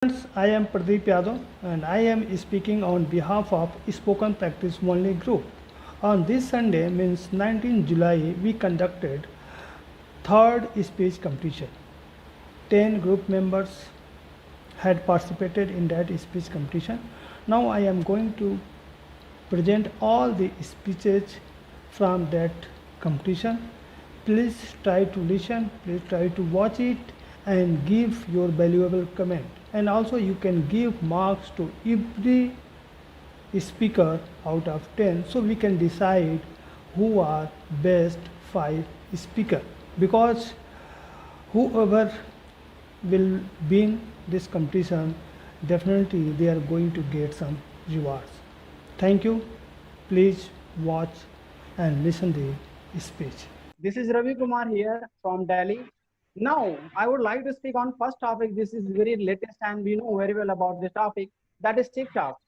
Friends, I am Pradeep Yadav and I am speaking on behalf of Spoken Practice Only Group. On this Sunday, means 19 July, we conducted third speech competition. 10 group members had participated in that speech competition. Now I am going to present all the speeches from that competition. Please try to listen, please try to watch it and give your valuable comment. And also you can give marks to every speaker out of 10 so we can decide who are best 5 speaker, because whoever will win this competition, definitely they are going to get some rewards. Thank you. Please watch and listen the speech. This is Ravi Kumar here from Delhi. Now, I would like to speak on first topic. This is very latest and we know very well about the topic, that is TikTok.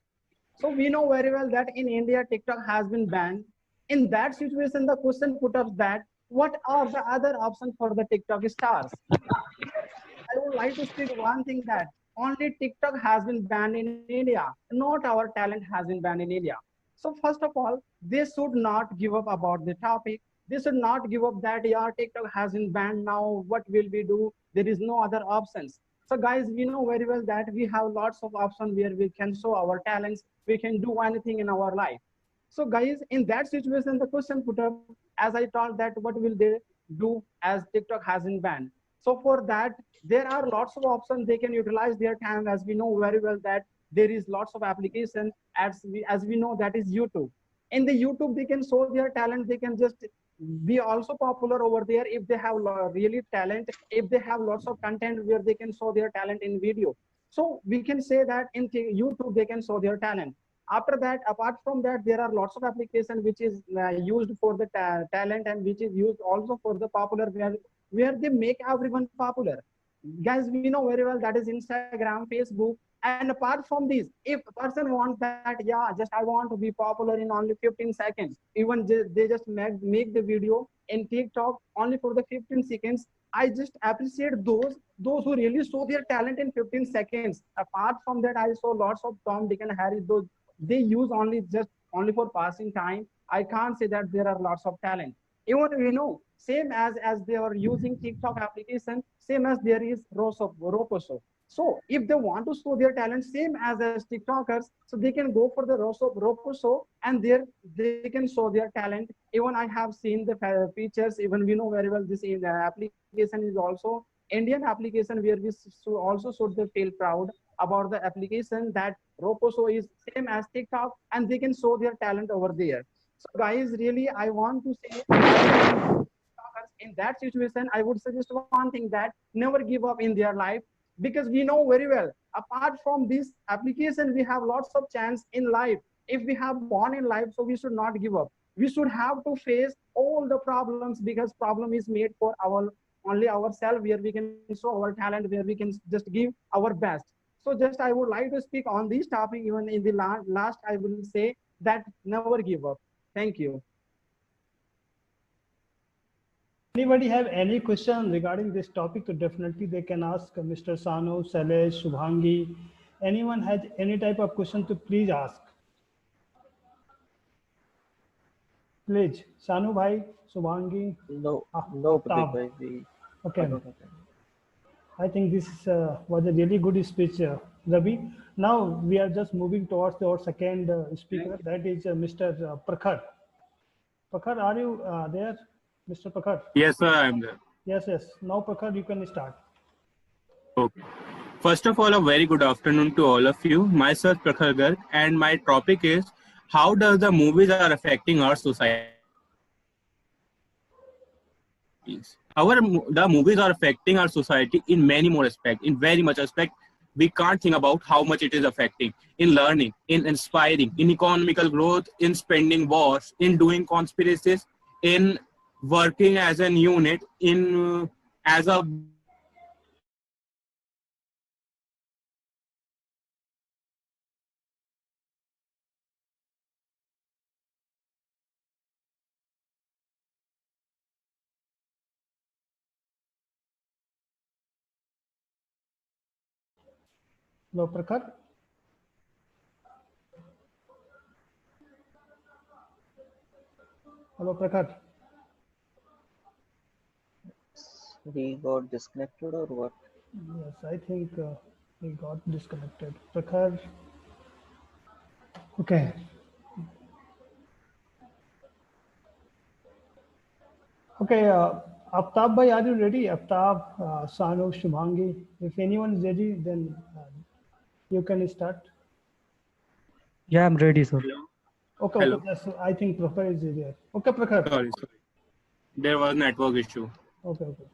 So we know very well that in India, TikTok has been banned. In that situation, the question put up that what are the other options for the TikTok stars? I would like to speak one thing, that only TikTok has been banned in India, not our talent has been banned in India. So first of all, they should not give up about the topic. They should not give up that yeah, TikTok has been banned now. What will we do? There is no other options. So guys, we know very well that we have lots of options where we can show our talents. We can do anything in our life. So guys, in that situation, the question put up, as I told, that what will they do as TikTok hasn't banned? So for that, there are lots of options they can utilize their time. As we know very well that there is lots of application, as we know, that is YouTube. In the YouTube, they can show their talent. They can just be also popular over there if they have really talent, if they have lots of content where they can show their talent in video. So we can say that in YouTube, they can show their talent. After that, apart from that, there are lots of application which is used for the talent, and which is used also for the popular, where they make everyone popular. Guys, we know very well that is Instagram, Facebook. And apart from these, if a person wants that, yeah, just I want to be popular in only 15 seconds, even they just make the video in TikTok only for the 15 seconds. I just appreciate those who really show their talent in 15 seconds. Apart from that, I saw lots of Tom, Dick, and Harry. Those they use only for passing time. I can't say that there are lots of talent. Even same as they are using TikTok application, same as there is Roposo. So if they want to show their talent, same as TikTokers, so they can go for the Roposo, and there they can show their talent. Even I have seen the features. Even we know very well this in application is also Indian application, where we also should they feel proud about the application, that Roposo is same as TikTok, and they can show their talent over there. So guys, really, I want to say in that situation, I would suggest one thing, that never give up in their life, because we know very well, apart from this application, we have lots of chance in life. If we have born in life, so we should not give up. We should have to face all the problems, because problem is made for our only ourselves, where we can show our talent, where we can just give our best. So just I would like to speak on this topic. Even in the last, I will say that never give up. Thank you. Anybody have any question regarding this topic, so definitely they can ask Mr. Sanu, Salesh, Shubhangi. Anyone has any type of question, to please ask. Please, Sanu bhai, Shubhangi, No, no, Pratik Aftab. bhai, I Okay, don't have any. I think this was a really good speech, Ravi. Now we are just moving towards our second speaker, that is Mr. Prakhar. Prakhar, are you there, Mr. Prakhar? Yes, sir, I'm there. Yes, yes. Now, Prakhar, you can start. Okay. First of all, a very good afternoon to all of you. Myself, Prakhar Garg, and my topic is how does the movies are affecting our societies. The movies are affecting our society in many more aspects, in very much aspect. We can't think about how much it is affecting in learning, in inspiring, in economical growth, in spending wars, in doing conspiracies, in working as an unit, in as a Hello, Prakhar. Hello, Prakhar. He got disconnected or what? Yes, I think he got disconnected. Prakhar. Okay. Okay. Aftab bhai, are you ready? Aftab, Sanu, Shubhangi. If anyone is ready, then you can start. Yeah, I'm ready, sir. Hello. Okay, okay. Hello. Yes, I think Prakhar is there. Okay, Prakhar. Sorry. There was network issue. Okay, okay.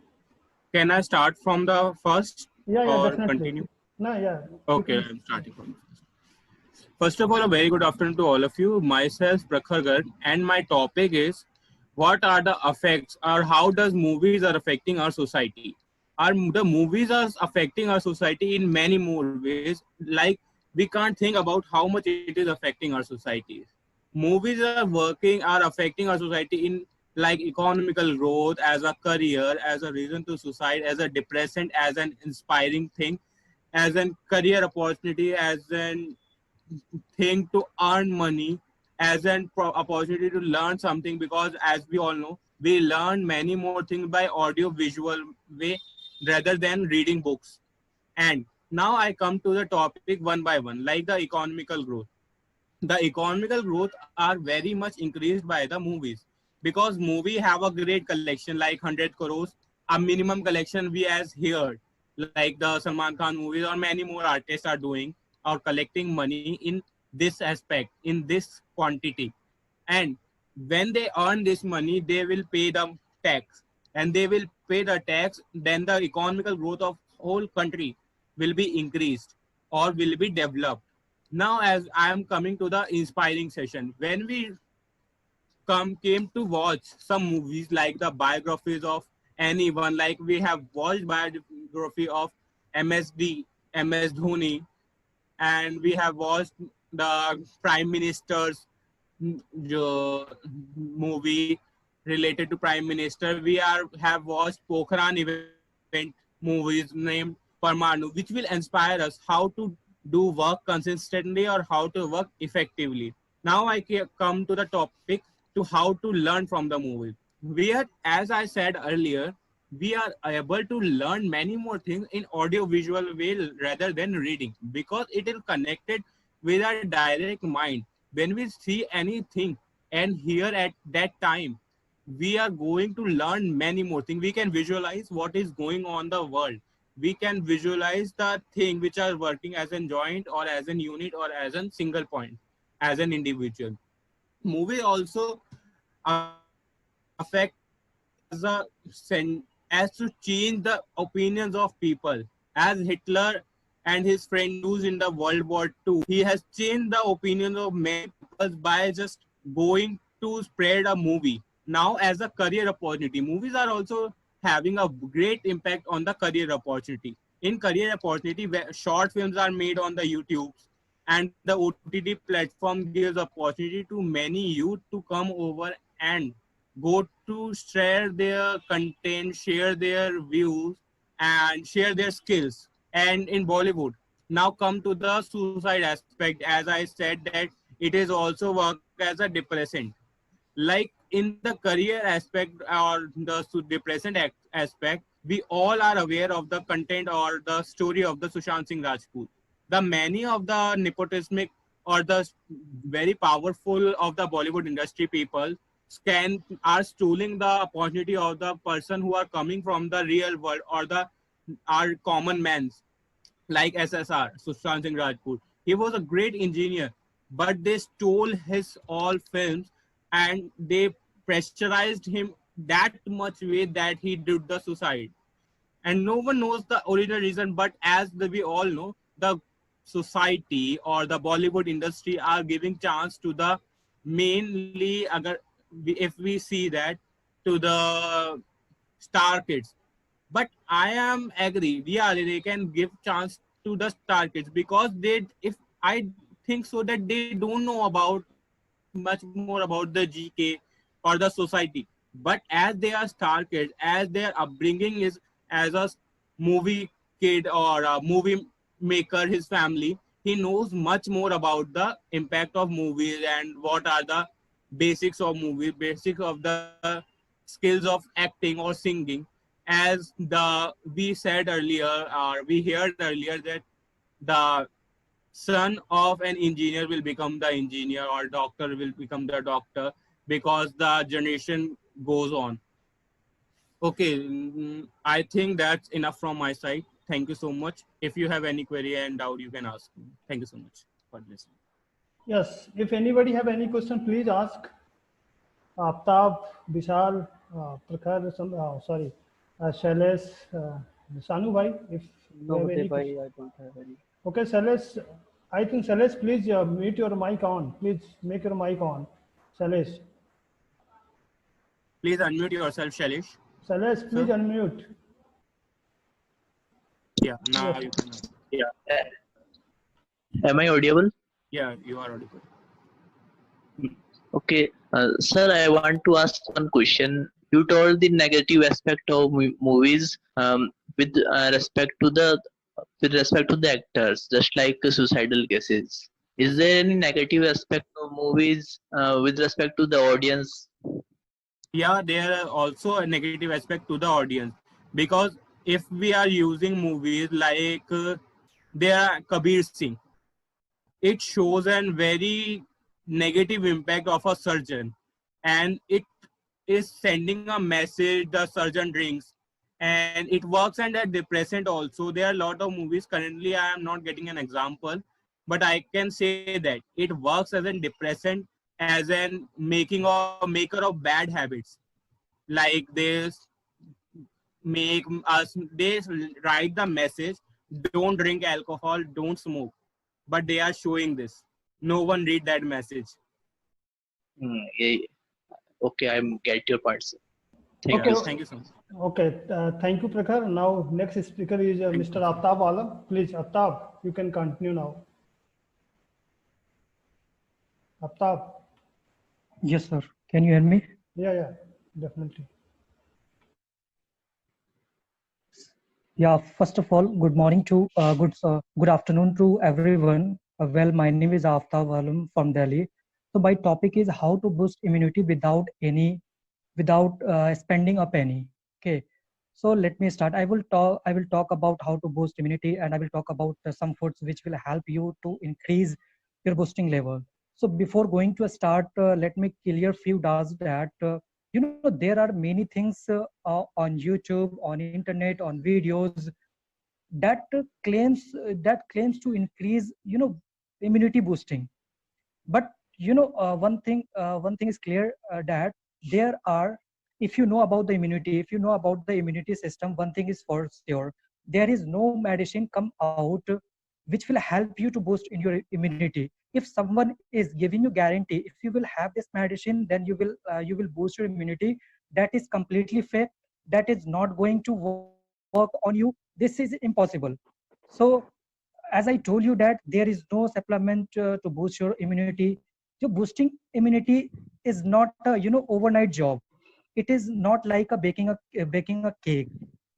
Can I start from the first Yeah, yeah, or definitely. continue? No, yeah. You Okay, can. I'm starting from the first. First of all, a very good afternoon to all of you. Myself, Prakhar Garg, and my topic is what are the effects or how does movies are affecting our society? Are the movies are affecting our society in many more ways? Like we can't think about how much it is affecting our society. Movies are affecting our society in like economical growth, as a career, as a reason to suicide, as a depressant, as an inspiring thing, as an career opportunity, as an thing to earn money, as an opportunity to learn something, because as we all know we learn many more things by audio visual way rather than reading books. And now I come to the topic one by one, like the economical growth. The economical growth are very much increased by the movies, because movie have a great collection like 100 crores, a minimum collection we as here, like the Salman Khan movies or many more artists are doing or collecting money in this aspect, in this quantity. And when they earn this money they will pay the tax, and they will pay the tax, then the economical growth of whole country will be increased or will be developed. Now as I am coming to the inspiring session, when we came to watch some movies like the biographies of anyone, like we have watched biography of MSD, MS Dhoni, and we have watched the prime minister's movie related to prime minister. We have watched Pokhran event movies named Parmanu, which will inspire us how to do work consistently or how to work effectively. Now I come to the topic to how to learn from the movie. We are, as I said earlier, we are able to learn many more things in audio visual way rather than reading, because it is connected with our direct mind. When we see anything and hear at that time, we are going to learn many more things. We can visualize what is going on the world. We can visualize the thing which are working as a joint or as a unit or as a single point, as an individual. Movie also affect as a as to change the opinions of people. As Hitler and his friend used in the World War II, he has changed the opinions of many people by just going to spread a movie. Now as a career opportunity, movies are also having a great impact on the career opportunity. In career opportunity, where short films are made on the YouTube, and the OTT platform gives opportunity to many youth to come over and go to share their content, share their views, and share their skills. And in Bollywood, now come to the suicide aspect. As I said, that it is also work as a depressant. Like in the career aspect or the depressant aspect, we all are aware of the content or the story of the Sushant Singh Rajput. The many of the nepotismic or the very powerful of the Bollywood industry people can are stealing the opportunity of the person who are coming from the real world or the our common men, like SSR, Sushant Singh Rajput. He was a great engineer, but they stole his all films and they pressurized him that much way that he did the suicide. And no one knows the original reason, but as we all know, the society or the Bollywood industry are giving chance to the mainly, if we see that, to the star kids. But I am agree, yeah, they can give chance to the star kids, because they, if I think so, that they don't know about much more about the GK or the society. But as they are star kids, as their upbringing is as a movie kid or a movie maker, his family, he knows much more about the impact of movies and what are the basics of movies, basics of the skills of acting or singing. As the we said earlier, or we heard earlier, that the son of an engineer will become the engineer, or doctor will become the doctor, because the generation goes on. Okay, I think that's enough from my side. Thank you so much. If you have any query and doubt, you can ask me. Thank you so much for listening. Yes, if anybody have any question, please ask. Aftab, Vishal, Prakhar, Shailesh, Sanu bhai, if you No, have any Uday bhai, question. I don't have any. Okay, Shailesh, I think Shailesh, please mute your mic on. Please make your mic on. Shailesh, Please unmute yourself, Shailesh. Shailesh, please Sir? unmute. Yeah, now Yes. you can ask. Am I audible? Yeah, you are audible. Okay, sir, I want to ask one question. You told the negative aspect of movies with respect to the actors, just like suicidal cases. Is there any negative aspect of movies with respect to the audience? Yeah, there are also a negative aspect to the audience, because if we are using movies like there are Kabir Singh, it shows a very negative impact of a surgeon, and it is sending a message the surgeon drinks, and it works under depressant also. There are a lot of movies currently, I am not getting an example, but I can say that it works as a depressant, as an maker of bad habits. Like make they write the message, don't drink alcohol, don't smoke, but they are showing this. No one read that message. Yeah. Okay, I get your part, sir. Thank Okay, you. Thank you so much. okay. Thank you, Prakhar. Now, next speaker is Mr. Aftab Alam. Please, Aftab, you can continue now. Aftab. Yes, sir. Can you hear me? Yeah, definitely. Yeah. First of all, good morning to good afternoon to everyone. Well, my name is Aftab Alam from Delhi. So my topic is how to boost immunity without spending a penny. Okay. So let me start. I will talk about how to boost immunity, and I will talk about some foods which will help you to increase your boosting level. So before going to start, let me clear few doubts that there are many things on YouTube, on internet, on videos that claims to increase immunity boosting. But one thing is clear, that there are, if you know about the immunity, if you know about the immunity system, one thing is for sure: there is no medicine come out which will help you to boost in your immunity. If someone is giving you guarantee, if you will have this medicine, then you will boost your immunity, that is completely fake. That is not going to work on you. This is impossible. So as I told you that there is no supplement to boost your immunity. So boosting immunity is not a overnight job. It is not like a baking a cake.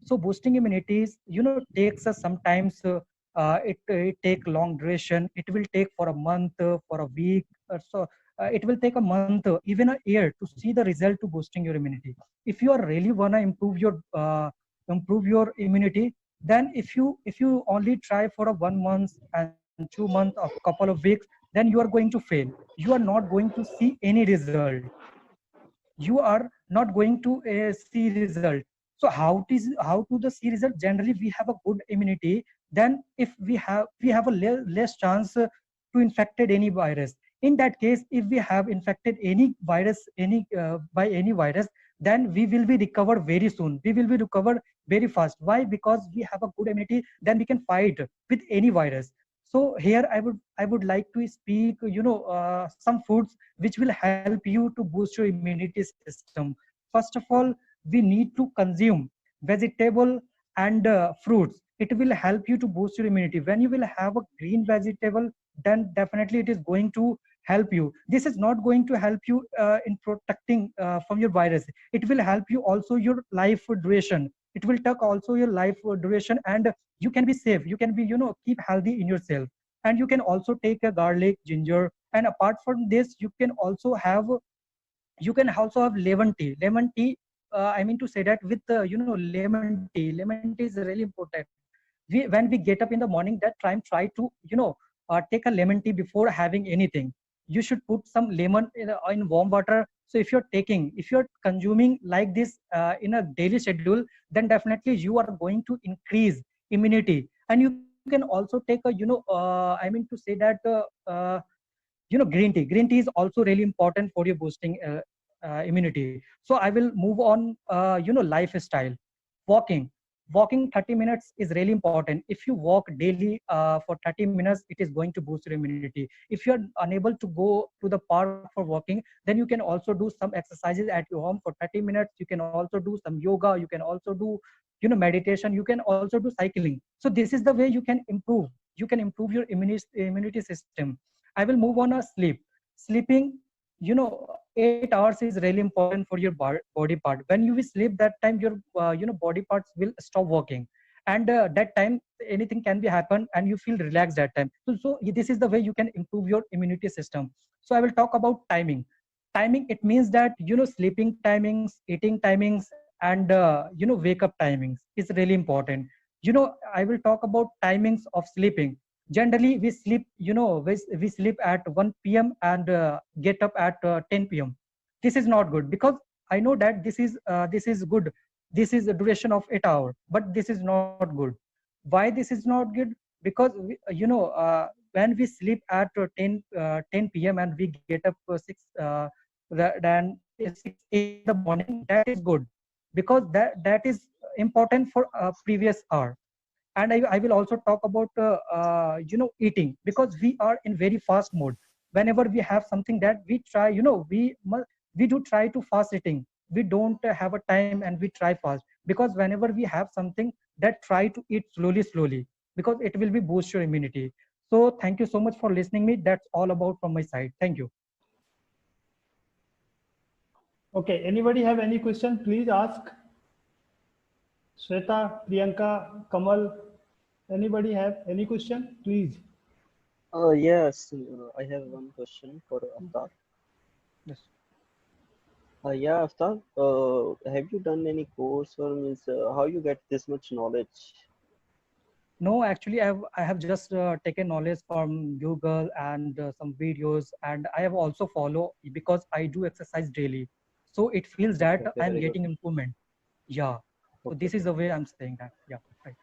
So boosting immunities takes us sometimes, it take long duration. It will take for a month, for a week, so it will take a month, even a year, to see the result to boosting your immunity. If you are really wanna improve your immunity, then if you only try for a 1 month and 2 months or couple of weeks, then you are going to fail. You are not going to see any result. You are not going to see result. So how to the see result? Generally, we have a good immunity, then if we have a less chance to infected any virus. In that case, if we have infected any virus, by any virus, then we will be recovered very soon. We will be recovered very fast. Why? Because we have a good immunity, then we can fight with any virus. So here I would like to speak some foods which will help you to boost your immunity system. First of all, we need to consume vegetable and fruits. It will help you to boost your immunity. When you will have a green vegetable, then definitely it is going to help you. This is not going to help you in protecting from your virus. It will help you also your life duration. It will take also your life duration, and you can be safe, you can be, keep healthy in yourself. And you can also take a garlic, ginger, and apart from this you can also have lemon tea. Lemon tea, I mean to say that with lemon tea is really important. When we get up in the morning, that try to take a lemon tea before having anything. You should put some lemon in warm water. So if you're consuming like this in a daily schedule, then definitely you are going to increase immunity. And you can also take a I mean to say that green tea is also really important for your boosting immunity. So I will move on. Lifestyle. Walking walking 30 minutes is really important. If you walk daily for 30 minutes, it is going to boost your immunity. If you are unable to go to the park for walking, then you can also do some exercises at your home for 30 minutes. You can also do some yoga, you can also do meditation, you can also do cycling. So this is the way you can improve your immunity system. I will move on. Sleep. Sleeping, 8 hours is really important for your body part. When you will sleep, that time your body parts will stop working, and that time anything can be happen, and you feel relaxed that time. So this is the way you can improve your immunity system. So I will talk about timing. Timing, it means that sleeping timings, eating timings, and wake up timings is really important. I will talk about timings of sleeping. Generally we sleep, we sleep at 1 p.m. and get up at 10 p.m. This is not good, because I know that this is good. This is a duration of 8 hours, but this is not good. Why this is not good? Because when we sleep at 10 p.m. and we get up 6 then 6 in the morning, that is good, because that is important for previous hour. And I will also talk about eating, because we are in very fast mode. Whenever we have something that we try, we do try to fast eating. We don't have a time and we try fast, because whenever we have something, that try to eat slowly, because it will be boost your immunity. So thank you so much for listening me. That's all about from my side. Thank you. Okay, anybody have any question? Please ask. Shweta, Priyanka, Kamal, anybody have any question? Please. Yes, I have one question for Aftab. Yes. Yeah, Aftab, have you done any course, or means how you get this much knowledge? No, actually, I have just taken knowledge from Google and some videos, and I have also follow, because I do exercise daily. So it feels Okay, that okay, I'm very good. getting improvement. Yeah. So Okay, this is okay, the way I'm saying that. Yeah. Right.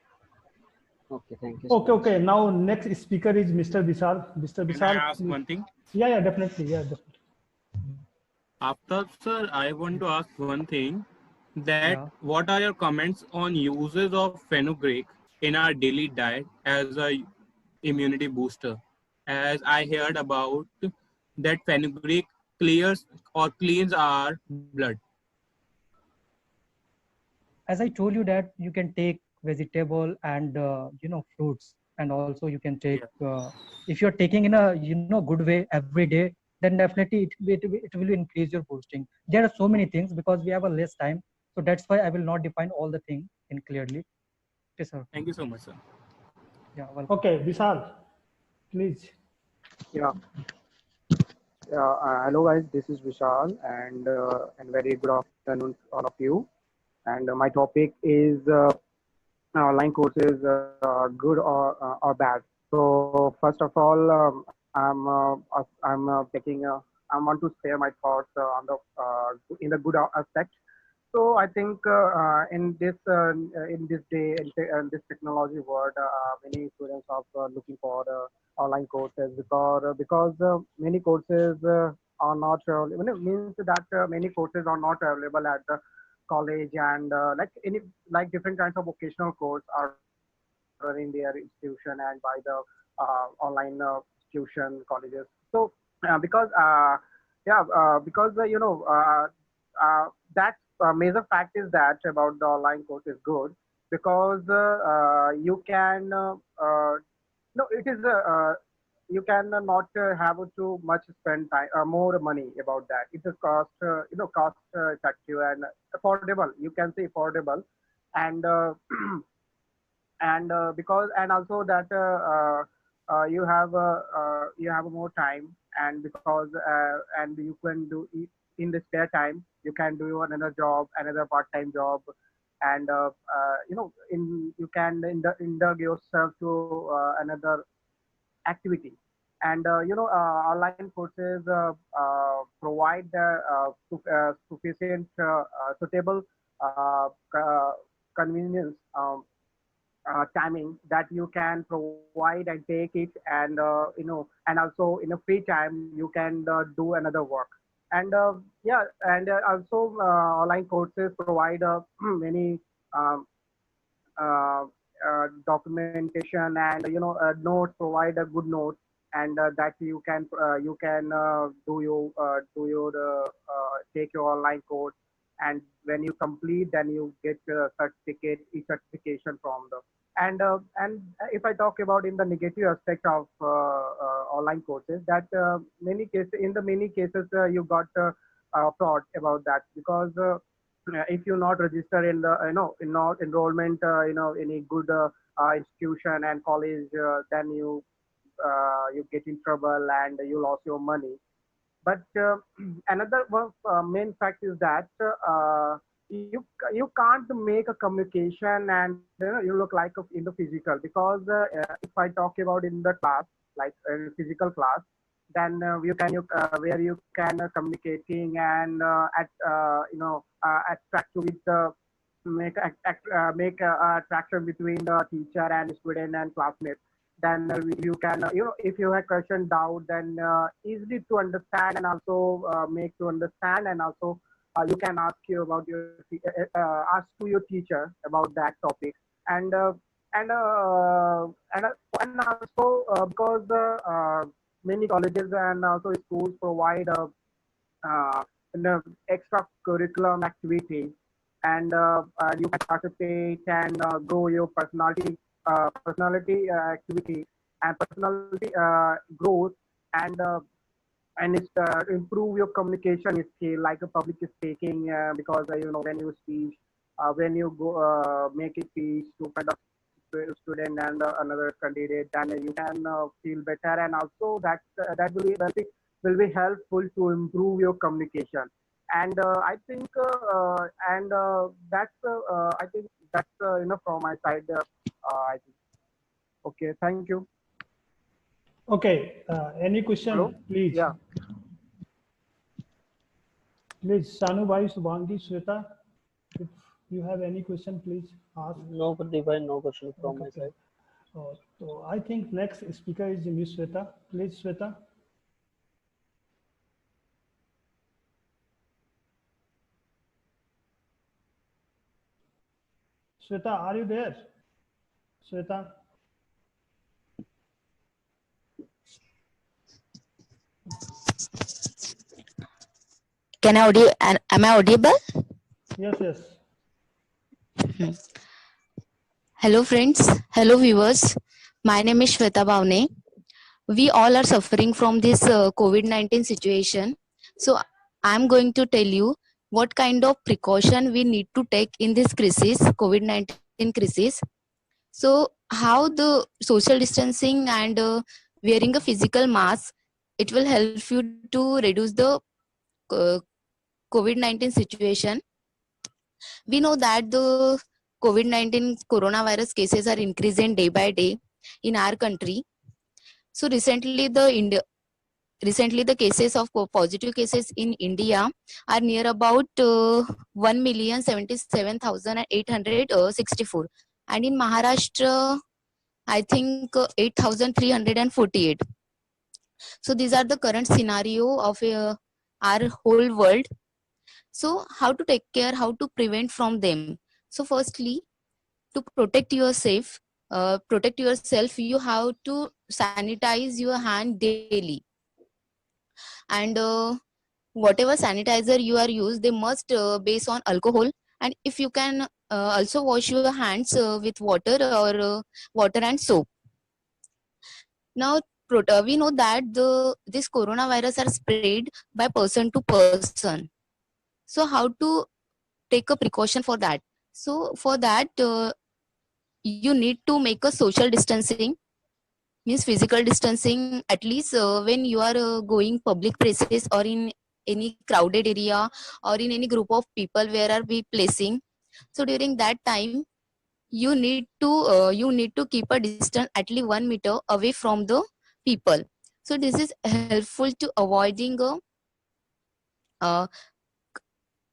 okay. Thank you so Okay, much. okay. Now next speaker is Mr. Vishal. Mr. Can I Vishal, ask please. one thing? Yeah, definitely. Yeah, definitely. After, sir, I want to ask one thing, that Yeah. what are your comments on uses of fenugreek in our daily diet as a immunity booster? As I heard about that fenugreek clears or cleans our blood. As I told you that you can take vegetable and fruits, and also you can take Yeah. if you're taking in a good way every day, then definitely it will increase your boosting. There are so many things, because we have a less time, so that's why I will not define all the thing in clearly. Yes, sir. Thank you so much, sir. Yeah, welcome. Okay, Vishal, please. Yeah, yeah. Hello, guys. This is Vishal, and very good afternoon to all of you. And my topic is online courses, good or bad. So first of all, I'm taking. I want to share my thoughts on the in the good aspect. So I think in this day in this technology world, many students are looking for online courses, because many courses are not it means that many courses are not available at the college, and like different kinds of vocational course are running their institution and by the online institution colleges. So because yeah because that major fact is that about the online course is good, because you can no it is you can not have too much spend time more money about that. It is cost cost effective and affordable, you can say affordable. and because and also that you have more time, and because and you can do it in the spare time, you can do another job, another part-time job, and in you can indulge yourself to another activity. And online courses provide sufficient suitable convenience, timing, that you can provide and take it, and and also in a free time you can do another work. And yeah, and also online courses provide many um, uh, documentation, and notes, provide a good note, and that you can do your take your online course, and when you complete, then you get a certificate, e-certification from the. And if I talk about in the negative aspect of online courses, that many cases you got fraud about that, because if you not register in the in not enrollment any good institution and college, then you get in trouble and you lost your money. But another main fact is that you can't make a communication, and you look like in the physical, because if I talk about in the class, like in physical class, then where you can communicating and attract with the make attraction between the teacher and student and classmates. Then you can if you have question doubt, then easily to understand, and also make to understand, and also you can ask you about your ask to your teacher about that topic. And and uh, and uh, and also because many colleges and also schools provide an extra curriculum activity, and you can participate and grow your personality activity and personality growth, and it's improve your communication skill, like a public speaking, because when you speak, when you go make a speech to kind of student and another candidate, then you can feel better, and also that will be helpful to improve your communication. And I think and that's I think that's enough from my side. I think. Okay, thank you. Okay, any question, Hello? please? Yeah. Please, Shanu Bhai, Subhangi, Shweta, if you have any question, please ask. No, Pradeep bhai, no question from Okay, my okay. side. So I think next speaker is Miss Shweta. Please, Shweta. Shweta, are you there? Shweta? Am I audible? Yes, yes. Hello friends, hello viewers. My name is Shweta Bhavne. We all are suffering from this COVID-19 situation. So I'm going to tell you what kind of precaution we need to take in this crisis, COVID-19 crisis. So how the social distancing and wearing a physical mask, it will help you to reduce the uh, COVID-19 situation. We know that the COVID-19 coronavirus cases are increasing day by day in our country. So recently the cases of positive cases in India are near about 1,077,864, and in Maharashtra I think 8,348. So these are the current scenario of our whole world. So how to take care, how to prevent from them? So firstly, to protect yourself, you have to sanitize your hand daily, and whatever sanitizer you are use, they must base on alcohol, and if you can also wash your hands with water or water and soap. Now we know that this coronavirus are spread by person to person. So how to take a precaution for that? So for that, you need to make a social distancing, means physical distancing, at least when you are going public places or in any crowded area or in any group of people where are we placing. So during that time, you need to keep a distance at least 1 meter away from the people. So this is helpful to uh,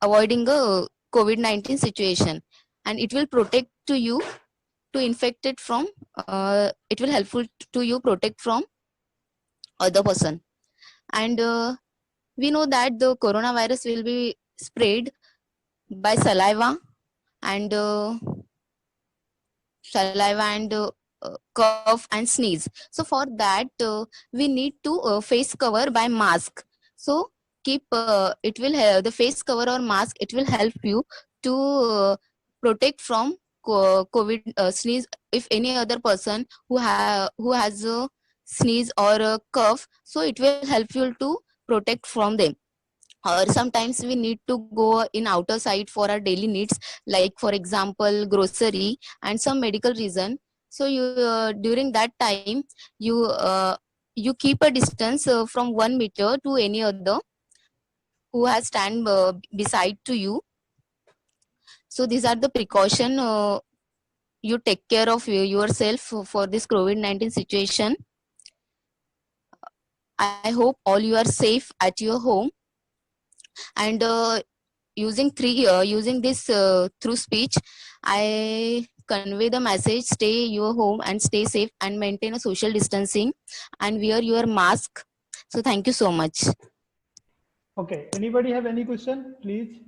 avoiding a COVID-19 situation, and it will protect to you to infected from. It will helpful to you protect from other person, and we know that the coronavirus will be spread by and saliva and cough and sneeze. So for that, we need to face cover by mask. So keep it will the face cover or mask, it will help you to protect from COVID sneeze. If any other person who has a sneeze or a cough, so it will help you to protect from them. Or sometimes we need to go in outer side for our daily needs, like for example grocery and some medical reason. So you during that time, you you keep a distance from 1 meter to any other who has stand beside to you. So these are the precaution you take care of yourself for this COVID-19 situation. I hope all you are safe at your home, and using this through speech, I convey the message: stay your home and stay safe and maintain a social distancing and wear your mask. So thank you so much. Okay, anybody have any question, please?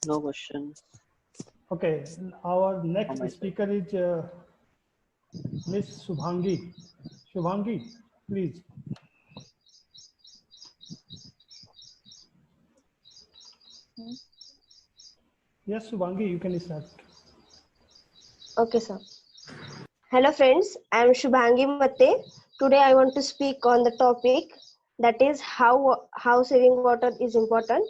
No question. Okay, our From next my side. speaker is Miss Shubhangi. Shubhangi, please. Yes, Shubhangi, you can start. Okay, sir. Hello, friends. I am Shubhangi Matte. Today, I want to speak on the topic that is how saving water is important.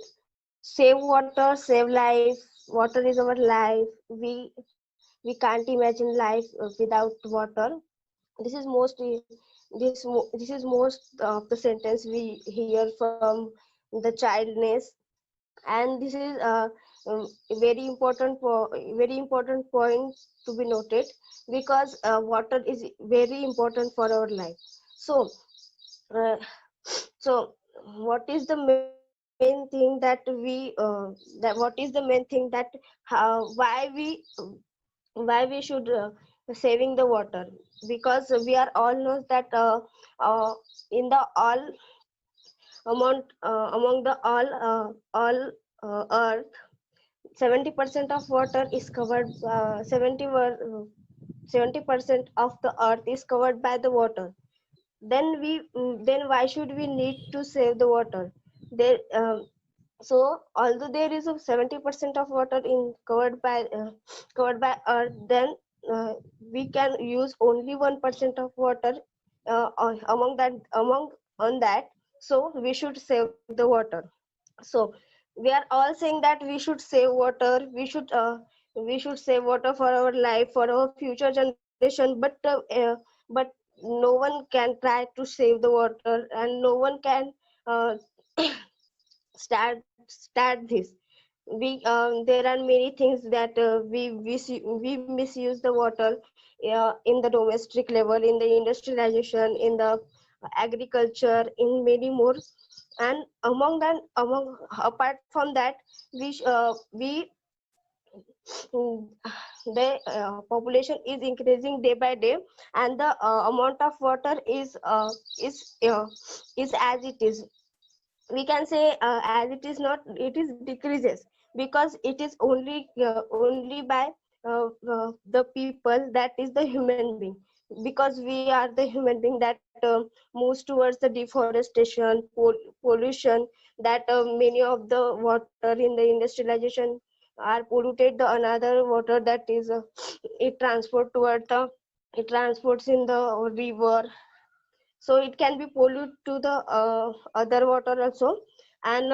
Save water, save life. Water is our life. We can't imagine life without water. This is this is most of the sentence we hear from the childness, and this is a very important point to be noted, because water is very important for our life. So uh, so what is the main thing that what is the main thing that why we should saving the water? Because we are all knows that in the all among the all earth, 70% of water is covered, 70% of the earth is covered by the water. Then why should we need to save the water? There So although there is a 70% of water in covered by earth, then we can use only 1% of water among on that. So we should save the water. So we are all saying that we should save water, we should save water for our life, for our future generation, but no one can try to save the water, and no one can uh, start this. There are many things that we misuse the water in the domestic level, in the industrialization, in the agriculture, in many more. And among apart from that, we mm, the population is increasing day by day, and the amount of water is uh, is as it is. We can say as it is not, it is decreases, because it is only by the people, that is the human being, because we are the human being that moves towards the deforestation, pollution, that many of the water in the industrialization are polluted, the another water that is it transport toward the it transports in the river, so it can be polluted to the other water also. And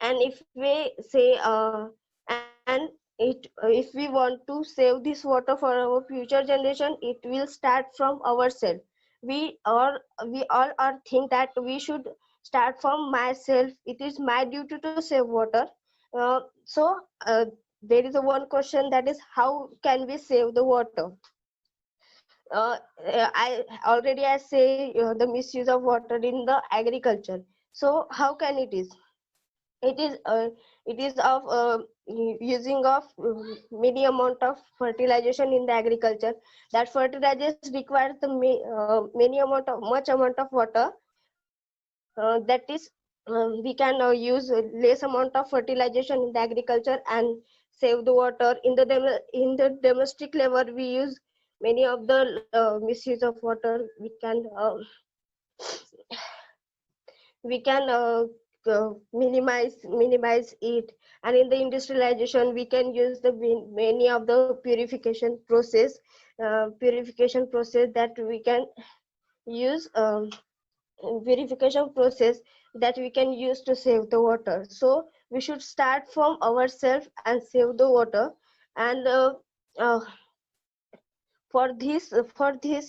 and if we say and if we want to save this water for our future generation, it will start from ourselves. We all are think that we should start from myself. It is my duty to save water. So there is a one question, that is how can we save the water. I say the misuse of water in the agriculture. So how can it is? It is of using of many amount of fertilization in the agriculture. That fertilizers requires the much amount of water. That is we can use less amount of fertilization in the agriculture and save the water. In the domestic level, we use many of the misuse of water. We can minimize it. And in the industrialization, we can use the many of the purification process that we can use. Purification process that we can use to save the water. So we should start from ourselves and save the water. And uh, for this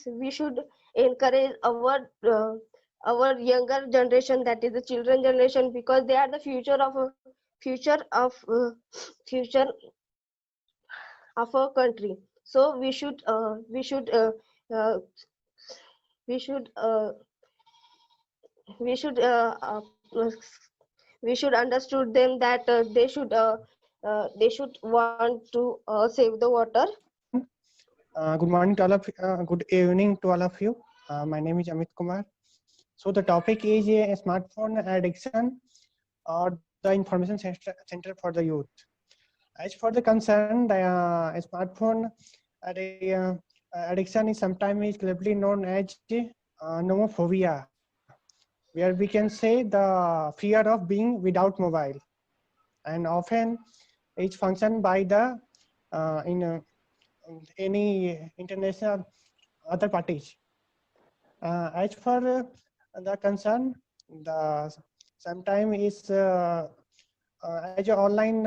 we should encourage our younger generation, that is the children generation, because they are the future of our country. So uh, we should we should we should understood them that they should want to save the water. Good morning to all of good evening to all of you. My name is Amit Kumar. So the topic is smartphone addiction or the information center for the youth. As for the concern, the smartphone addiction is sometimes cleverly known as nomophobia, where we can say the fear of being without mobile, and often it's functioned by the in any international other parties. As for the concern, the sometime is as a online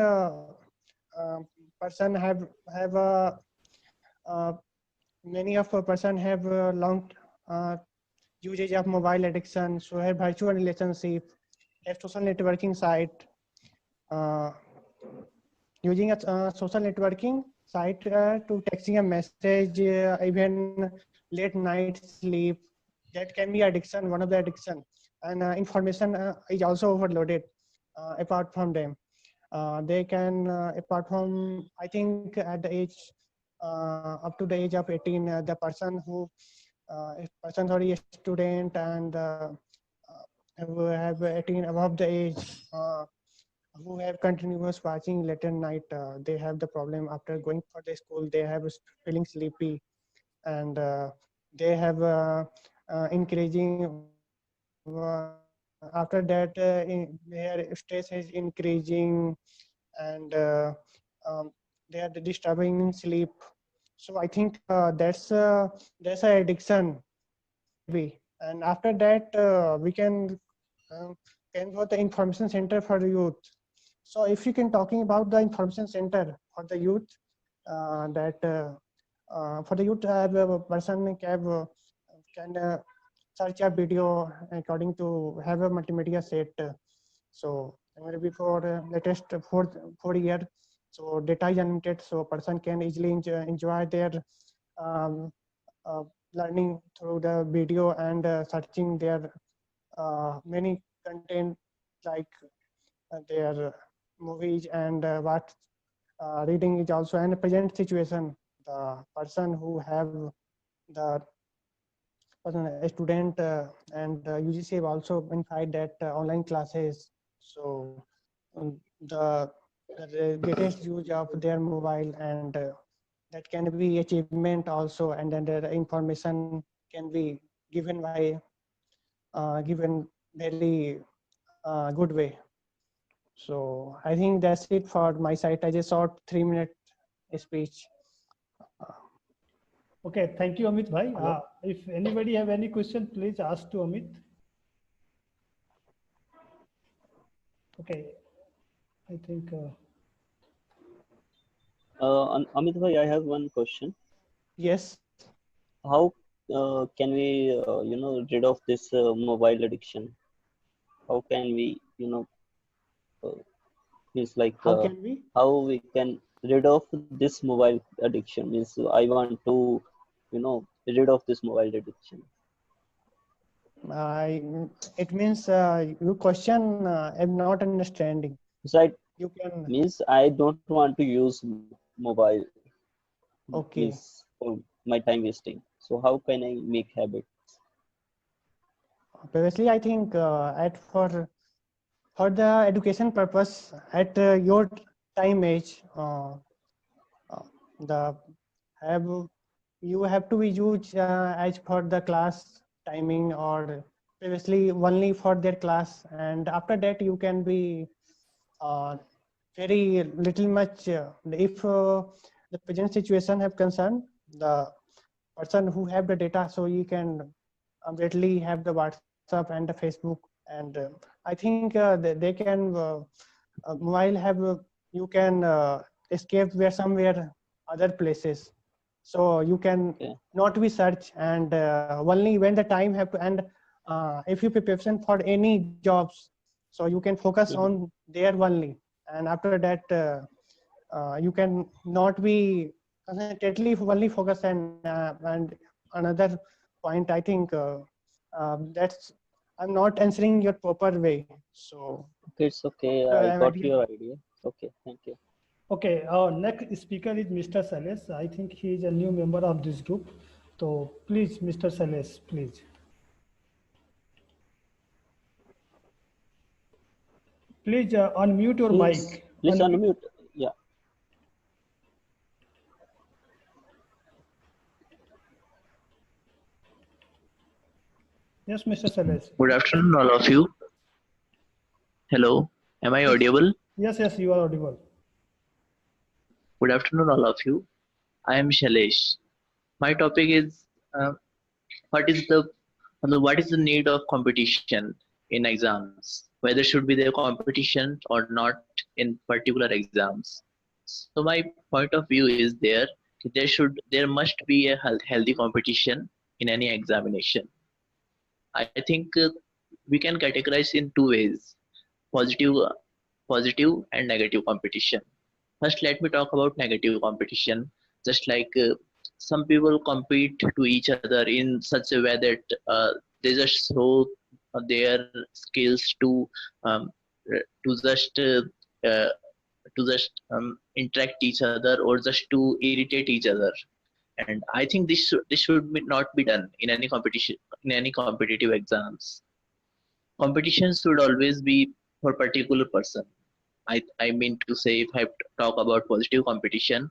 person have many of a person have long usage of mobile addiction, so have virtual relationship, have social networking site, using a social networking site to texting a message, even late night sleep. That can be addiction, one of the addiction. And information is also overloaded. Apart from them, they can apart from, I think at the age up to the age of 18, the person who a student and who have 18 above the age, who have continuous watching late at night, they have the problem after going for the school. They have feeling sleepy, and they have increasing after that their stress is increasing, and they are disturbing in sleep. So I think that's an addiction. And after that we can go the information center for the youth. So if you can talking about the information center for the youth, for the youth, a person can search a video according to have a multimedia set. So before latest 4 year, so data is unlimited, so person can easily enjoy their learning through the video and searching their many content like their movies and what reading is also. And present situation, the person who have the a student and UGC have also inside that online classes. So the greatest use of their mobile, and that can be achievement also, and then the information can be given by given very good way. So I think that's it for my side. I just short 3-minute speech. Okay, thank you, Amit bhai. If anybody have any question, please ask to Amit. Okay, I think Amit bhai, I have one question. Yes. How can we, rid of this mobile addiction? How can we, uh, means like How can we? how we can rid of this mobile addiction? Means I want to, rid of this mobile addiction. I. It means your question. I'm not understanding. So I You can. means I don't want to use mobile. Okay. Means for my time wasting. So how can I make habit? Previously, I think at for the education purpose at your time age, the have you have to be used as per the class timing or previously only for their class, and after that you can be uh, very little much if the present situation have concern the person who have the data, so you can readily have the WhatsApp and the Facebook, and I think they can while have you can escape where somewhere other places, so you can Okay. not be search, and only when the time have and if you preparation for any jobs, so you can focus Mhm. on there only, and after that you can not be constantly only focus, and another point I think that's I'm not answering your proper way, so Okay, it's okay. I got your idea. Okay, thank you. okay. Our next speaker is Mr. Sales. I think he is a new member of this group. So please, Mr. Sales, please. Please unmute your mic. Please unmute. Yeah. Yes, Mr. Sales. Good afternoon, all of you. Hello, am I audible? Yes, yes, you are audible. Good afternoon, all of you. I am Shailesh. My topic is what is the need of competition in exams? Whether should be there competition or not in particular exams? So my point of view is there must be a healthy competition in any examination. I think we can categorize in two ways: positive, positive and negative competition. First, let me talk about negative competition. Just like some people compete to each other in such a way that they just show their skills um, to just uh, uh, interact each other or just to irritate each other. And I think this should not be done in any competition, in any competitive exams. Competition should always be for particular person. I mean to say, if I talk about positive competition,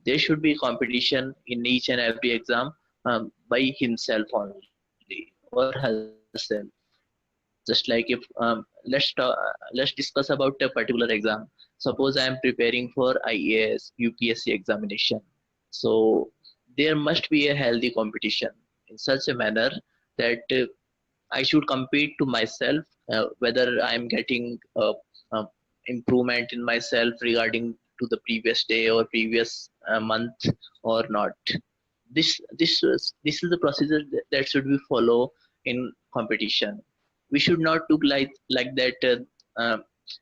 there should be competition in each and every exam by himself only or herself. Just like if let's discuss about a particular exam. Suppose I am preparing for IAS UPSC examination. So there must be a healthy competition in such a manner that I should compete to myself whether I am getting uh, improvement in myself regarding to the previous day or previous month or not. This is the procedure that should be follow in competition. We should not look like that.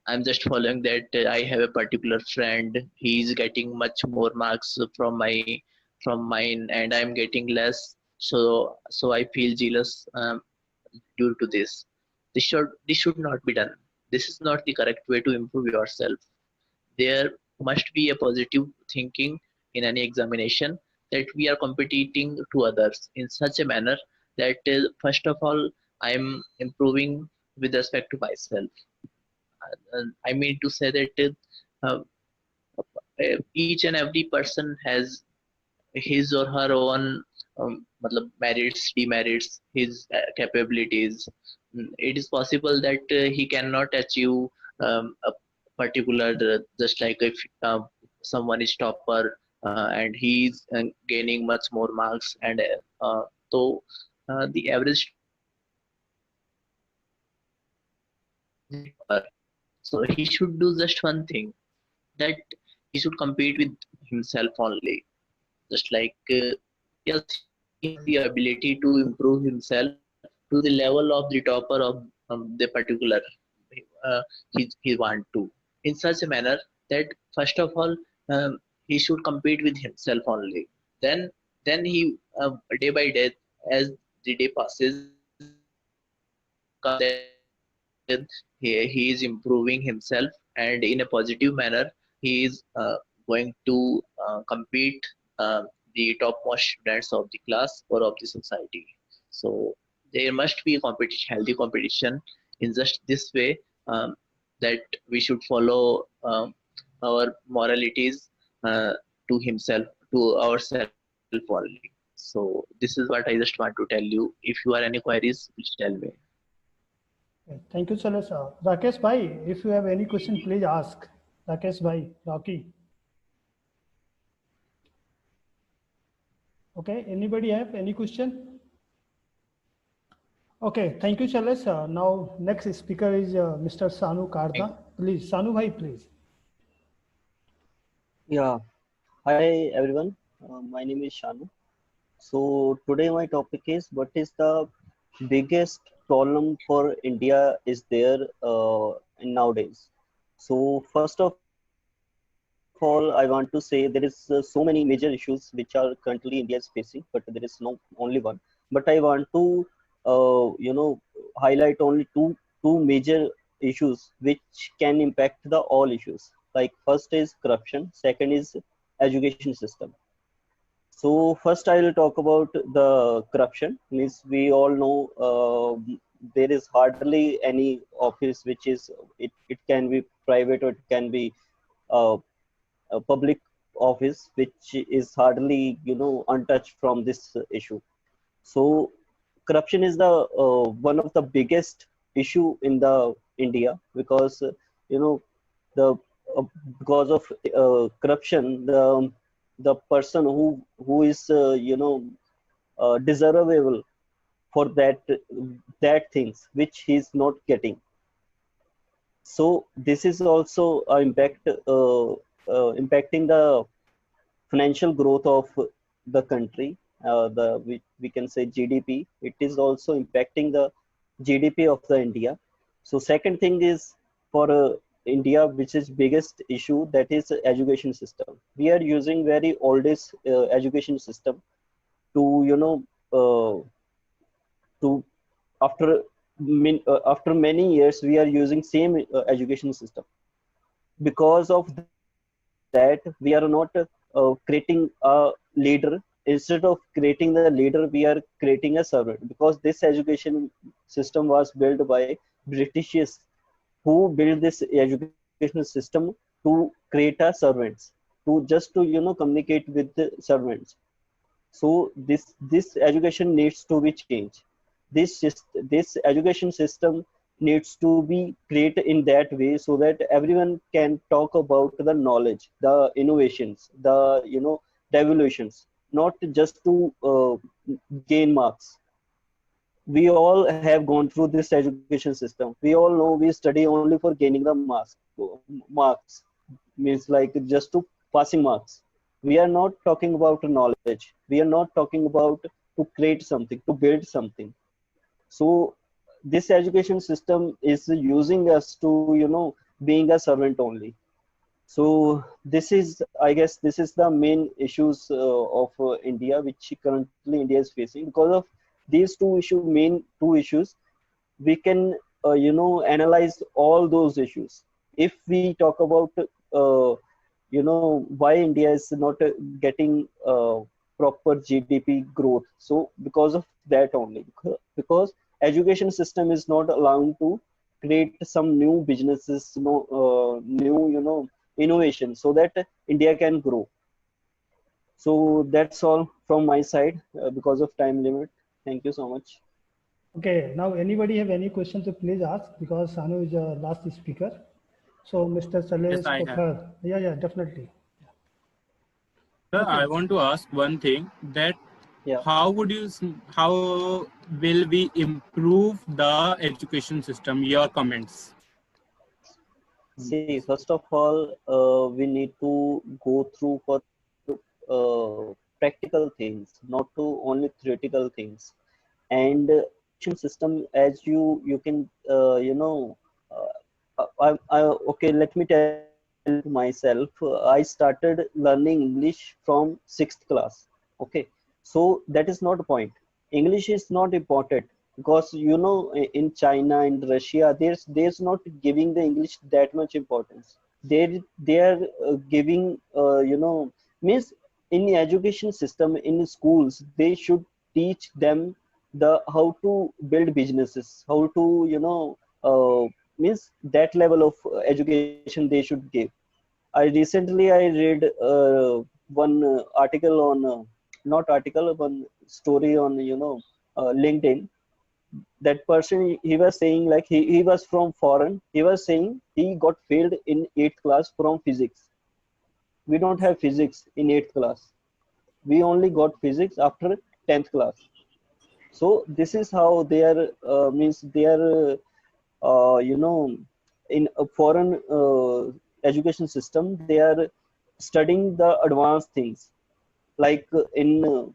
I'm just following that I have a particular friend. He is getting much more marks from mine, and I'm getting less. So I feel jealous due to this. This should not be done. This is not the correct way to improve yourself. There must be a positive thinking in any examination, that we are competing to others in such a manner that first of all I am improving with respect to myself. I mean to say that each and every person has his or her own merits, demerits, his capabilities. It is possible that he cannot achieve a particular, just like if someone is topper and he is gaining much more marks, and so the average So he should do just one thing, that he should compete with himself only. Just like yes, he has the ability to improve himself to the level of the topper of the particular he want to. In such a manner that first of all he should compete with himself only. Then he day by day, as the day passes, he is improving himself, and in a positive manner he is going to compete the topmost students of the class or of the society. So there must be a competition, healthy competition. In just this way, that we should follow our moralities to himself, to ourselves only. So this is what I just want to tell you. If you have any queries, please tell me. Thank you, Shailesh. Rakesh Bhai, if you have any question, please ask. Rakesh Bhai, Rocky. Okay, anybody have any question? Okay, thank you, Shailesh. Now, next speaker is Mr. Sanu Karda. Please, Sanu Bhai, please. Yeah. Hi everyone. My name is Shanu. So today my topic is what is the biggest problem for India is there nowadays. So first of all, I want to say there is so many major issues which are currently India is facing, but there is no only one. But I want to highlight only two major issues which can impact the all issues. Like first is corruption, second is education system. So first I will talk about the corruption. Means we all know there is hardly any office which is it can be private or it can be a public office which is hardly untouched from this issue. So corruption is the one of the biggest issue in the India because the because of corruption the person who is deservable for that things which he is not getting. So this is also impacting the financial growth of the country. We can say GDP. It is also impacting the GDP of the India. So second thing is for India, which is biggest issue, that is education system. We are using very oldest education system to to after many years we are using same education system. Because of that we are not creating a leader. Instead of creating the leader, we are creating a servant, because this education system was built by Britishes who built this education system to create a servants, to just to communicate with the servants. So this education needs to be changed. This education system needs to be created in that way so that everyone can talk about the knowledge, the innovations, the revolutions, not just to gain marks. We all have gone through this education system. We all know we study only for gaining the marks means like just to passing marks. We are not talking about knowledge. We are not talking about to create something, to build something. So this education system is using us to being a servant only. So this is, I guess, this is the main issues of India, which currently India is facing. Because of these main two issues, we can analyze all those issues. If we talk about why India is not getting proper GDP growth, so because of that only, because education system is not allowing to create some new businesses, new innovation, so that India can grow. So that's all from my side because of time limit. Thank you so much. Okay, now anybody have any questions, please ask, because Sanu is the last speaker. So Mr. Shailesh, I have. yeah, definitely. Sir, Okay. I want to ask one thing, that Yeah. how will we improve the education system? Your comments. See, first of all, we need to go through for practical things, not to only theoretical things. And system, as you can okay, let me tell myself. I started learning English from 6th class. Okay, so that is not a point. English is not important because in China, in Russia, there's not giving the English that much importance. They are giving means in the education system in schools they should teach them the how to build businesses, how to means that level of education they should give. I read one article on not article, one story on LinkedIn. That person, he was saying like he was from foreign. He was saying he got failed in 8th class from physics. We don't have physics in 8th class. We only got physics after 10th class. So this is how they are means they are in a foreign education system, they are studying the advanced things. Like in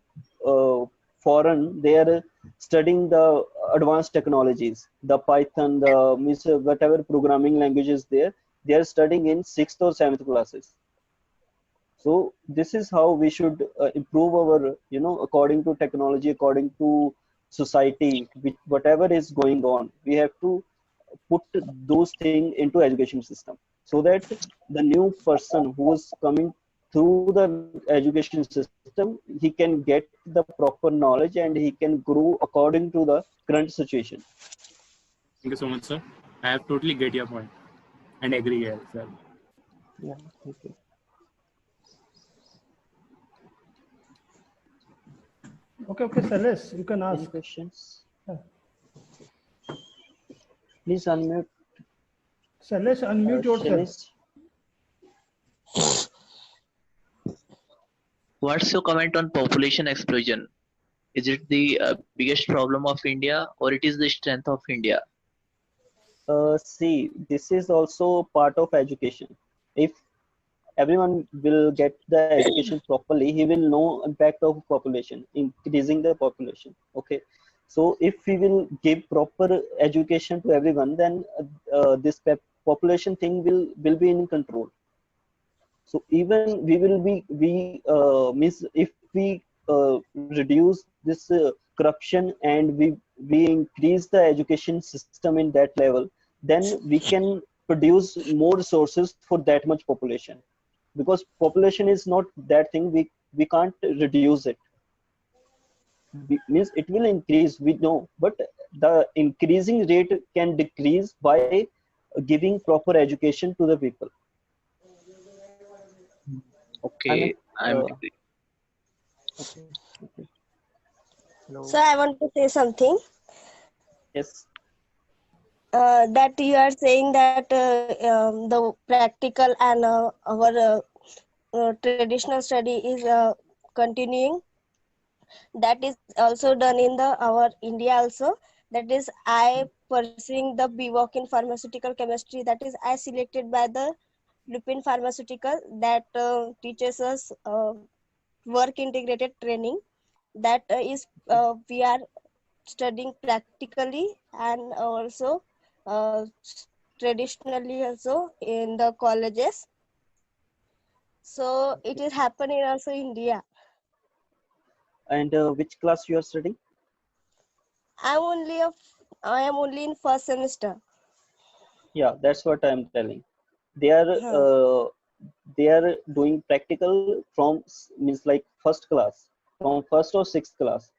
foreign, they are studying the advanced technologies, the Python, the means whatever programming languages there, they are studying in 6th or 7th classes. So this is how we should improve our, according to technology, according to society, whatever is going on, we have to put those things into education system so that the new person who is coming through the education system, he can get the proper knowledge and he can grow according to the current situation. Thank you so much, sir. I have totally get your point and agree here, sir. Yeah, thank you. Okay, Celeste, you can Any ask. questions? Yeah. Please unmute. Celeste, unmute yourself. Shanice. What's your comment on population explosion? Is it the biggest problem of India or it is the strength of India? See, this is also part of education. If everyone will get the education properly, he will know impact of population, increasing the population. Okay, so if we will give proper education to everyone, then this population thing will be in control. So even if we reduce this corruption and we increase the education system in that level, then we can produce more resources for that much population. Because population is not that thing, we can't reduce it. Means it will increase, we know, but the increasing rate can decrease by giving proper education to the people. Okay, I'm agree. Okay. Hello. So I want to say something. Yes. That you are saying that the practical and our traditional study is continuing. That is also done in the our India also. That is I pursuing the BVOC in pharmaceutical chemistry. That is I selected by the Lupin Pharmaceutical that teaches us work integrated training. That is we are studying practically and also traditionally also in the colleges. So it is happening also in India. And which class you are studying? I am only in first semester. Yeah, that's what I'm telling. They are doing practical from means like first class, from first or sixth class.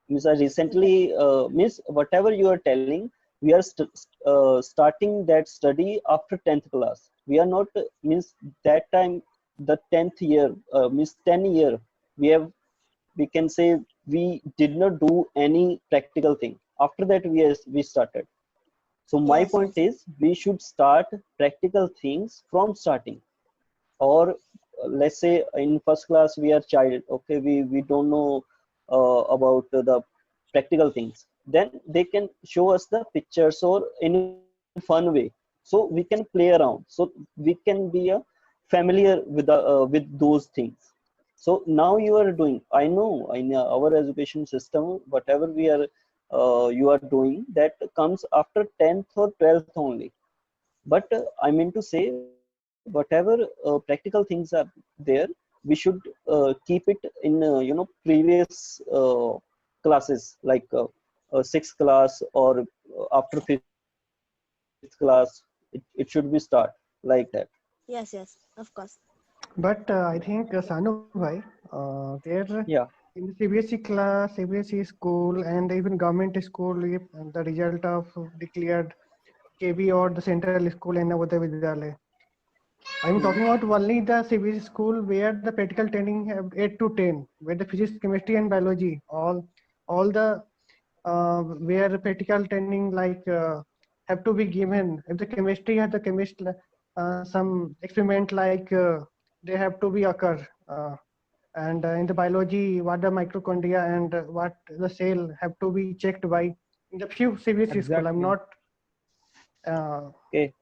Means I recently means whatever you are telling, we are starting that study after 10th class. We are not means that time the 10th year means 10 year we can say we did not do any practical thing. After that we started. So my Yes, point yes. is we should start practical things from starting. Or let's say in first class we are child, okay, we don't know about the practical things. Then they can show us the pictures or in fun way. so we can play around, so we can be familiar with those things. So now you are doing, I know in our education system, whatever we are you are doing, that comes after 10th or 12th only. But I mean to say, whatever practical things are there, we should keep it in previous classes, like sixth class, or after fifth class, it should be start like that. Yes, yes, of course. But I think Sanu bhai, there Yeah. in the CBSE class, CBSE school, and even government school, if the result of declared KB or the central school and Navodaya Vidyalaya. I'm talking about only the CBSE school where the practical training have 8 to 10, where the physics, chemistry, and biology, all the where practical training like have to be given. If the chemistry has the chemist, some experiment like they have to be occur. And in the biology, what the mitochondria and what the cell have to be checked by in the few CBSE school. I'm Exactly. not Okay.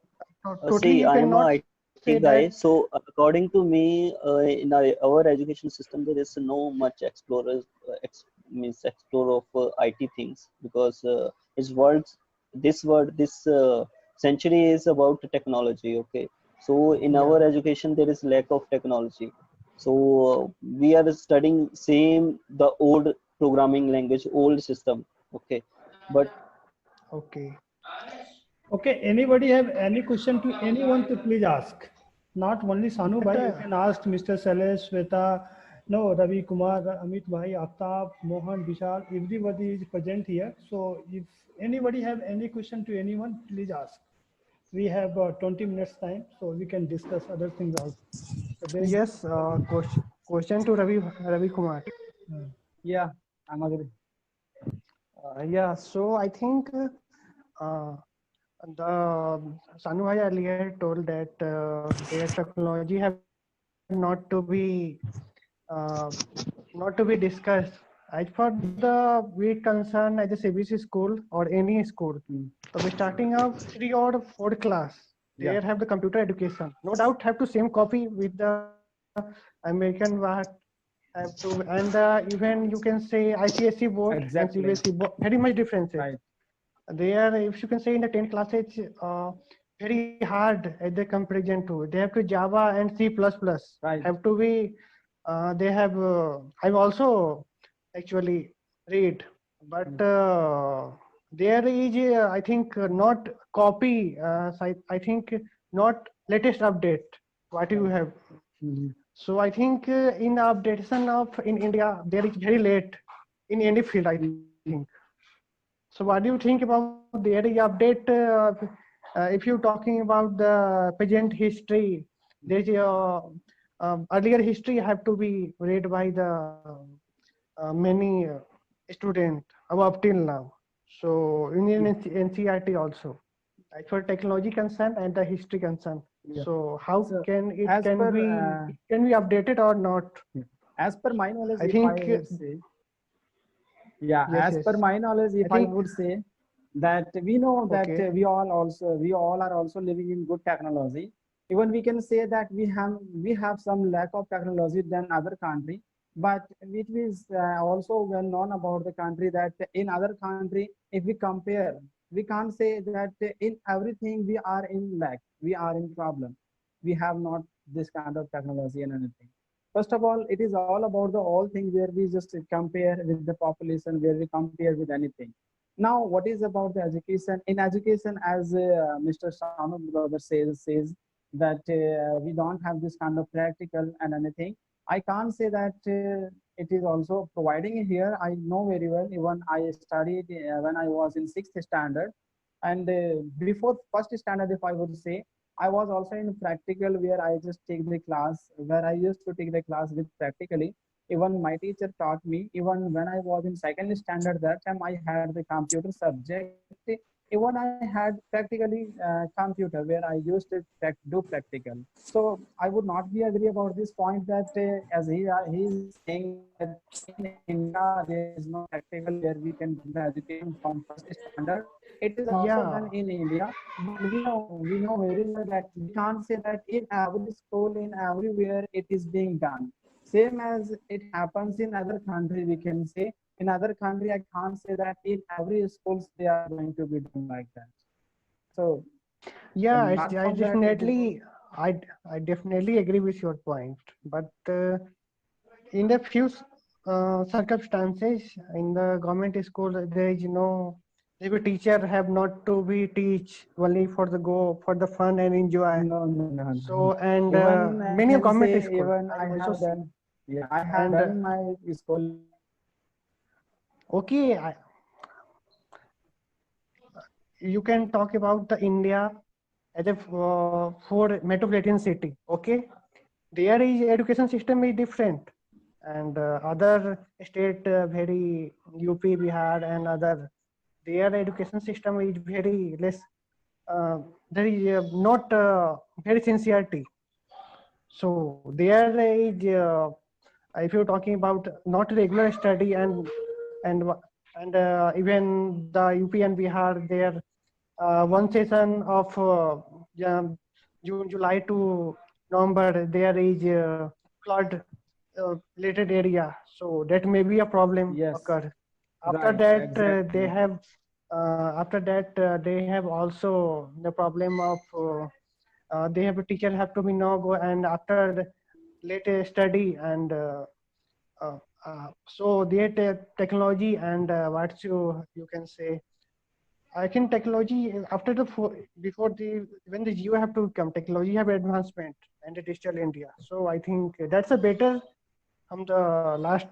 totally. See, You I am a cannot IT say guy, that. so according to me, in our education system, there is no much means explore of IT things, because its words, this century is about technology. Okay, so in Yeah. our education there is lack of technology. So we are studying same the old programming language, old system. Okay, but Okay. Okay, anybody have any question to anyone to please ask? Not only Sanu But bhai, you can ask Mr. Salesh, Shweta, no, Ravi Kumar, Amit bhai, Aftab, Mohan, Vishal, everybody is present here. So if anybody have any question to anyone, please ask. We have 20 minutes time, so we can discuss other things also. So there is, yes, question to Ravi Kumar. Yeah, I'm agree. Yeah, so I think uh, the Sanu bhai earlier told that their technology have not to be uh, not to be discussed. As for the we concern as a CBSE school or any school, so we're starting of 3 or 4 class. Yeah, There have the computer education. No doubt have to same copy with the American what have to, and even you can say ICSE board and exactly. CBSE board, very much differences. Right. There, if you can say in the 10 classes, very hard at the comparison to. They have to Java and C++. Right. Have to be, they have, I've also actually read, but there is, I think, not copy, so I think not latest update, what you have. Mhm. So I think in updation of in India, there is very late in any field, I think. So what do you think about the update? If you're talking about the present history, there's earlier history have to be read by the many student up till now. So in NCRT also, like for technology concern and the history concern. Yeah. So how So can as per it can be updated or not? as per my knowledge, I if I think would say, yeah, yes, as yes. per my knowledge, I if I think would say that we know that okay. we all are also living in good technology. Even we can say that we have some lack of technology than other country, but it is also well known about the country that in other country, if we compare, we can't say that in everything we are in lack, we are in problem. We have not this kind of technology and anything. First of all, it is all about the all thing where we just compare with the population, where we compare with anything. Now, what is about the education? In education, as Mr. Shanu brother says that we don't have this kind of practical and anything. I can't say that it is also providing here. I know very well. Even I studied when I was in sixth standard, and before first standard, if I would say, I was also in practical where I just take the class, where I used to take the class with practically. Even my teacher taught me, even when I was in second standard, that time I had the computer subject even I had practically computer where I used to do practical. So I would not be agree about this point that as he is saying that in India there is no practical where we can do the education from first standard. It is also Yeah, done in India, but we know very well that we can't say that in every school in everywhere it is being done. Same as it happens in other country, we can say in other country I can't say that in every schools they are going to be done like that. So yeah, apart I from that, it is I definitely agree with your point. But in the few circumstances in the government school, there is no, the teacher have not to be teach only for the go for the fun and enjoy. no. So and Even I many of can say government school even I I also have see. done. Yeah, I have And done in my school. okay, you can talk about the India as a for metropolitan city. Okay, their is education system is different, and other state very UP, Bihar, and other their education system is very less. There is not very sincerity. So there is if you're talking about not regular study and even the UP and Bihar, there one session of June, July to November, there is flood related area. So that may be a problem Yes, occur. After right, that, exactly. they have also the problem of they have a teacher have to be no go and after the later study and uh, so their technology and what you can say I think technology after the before the when the geo have to come technology have advancement and the digital India. So I think that's a better from the last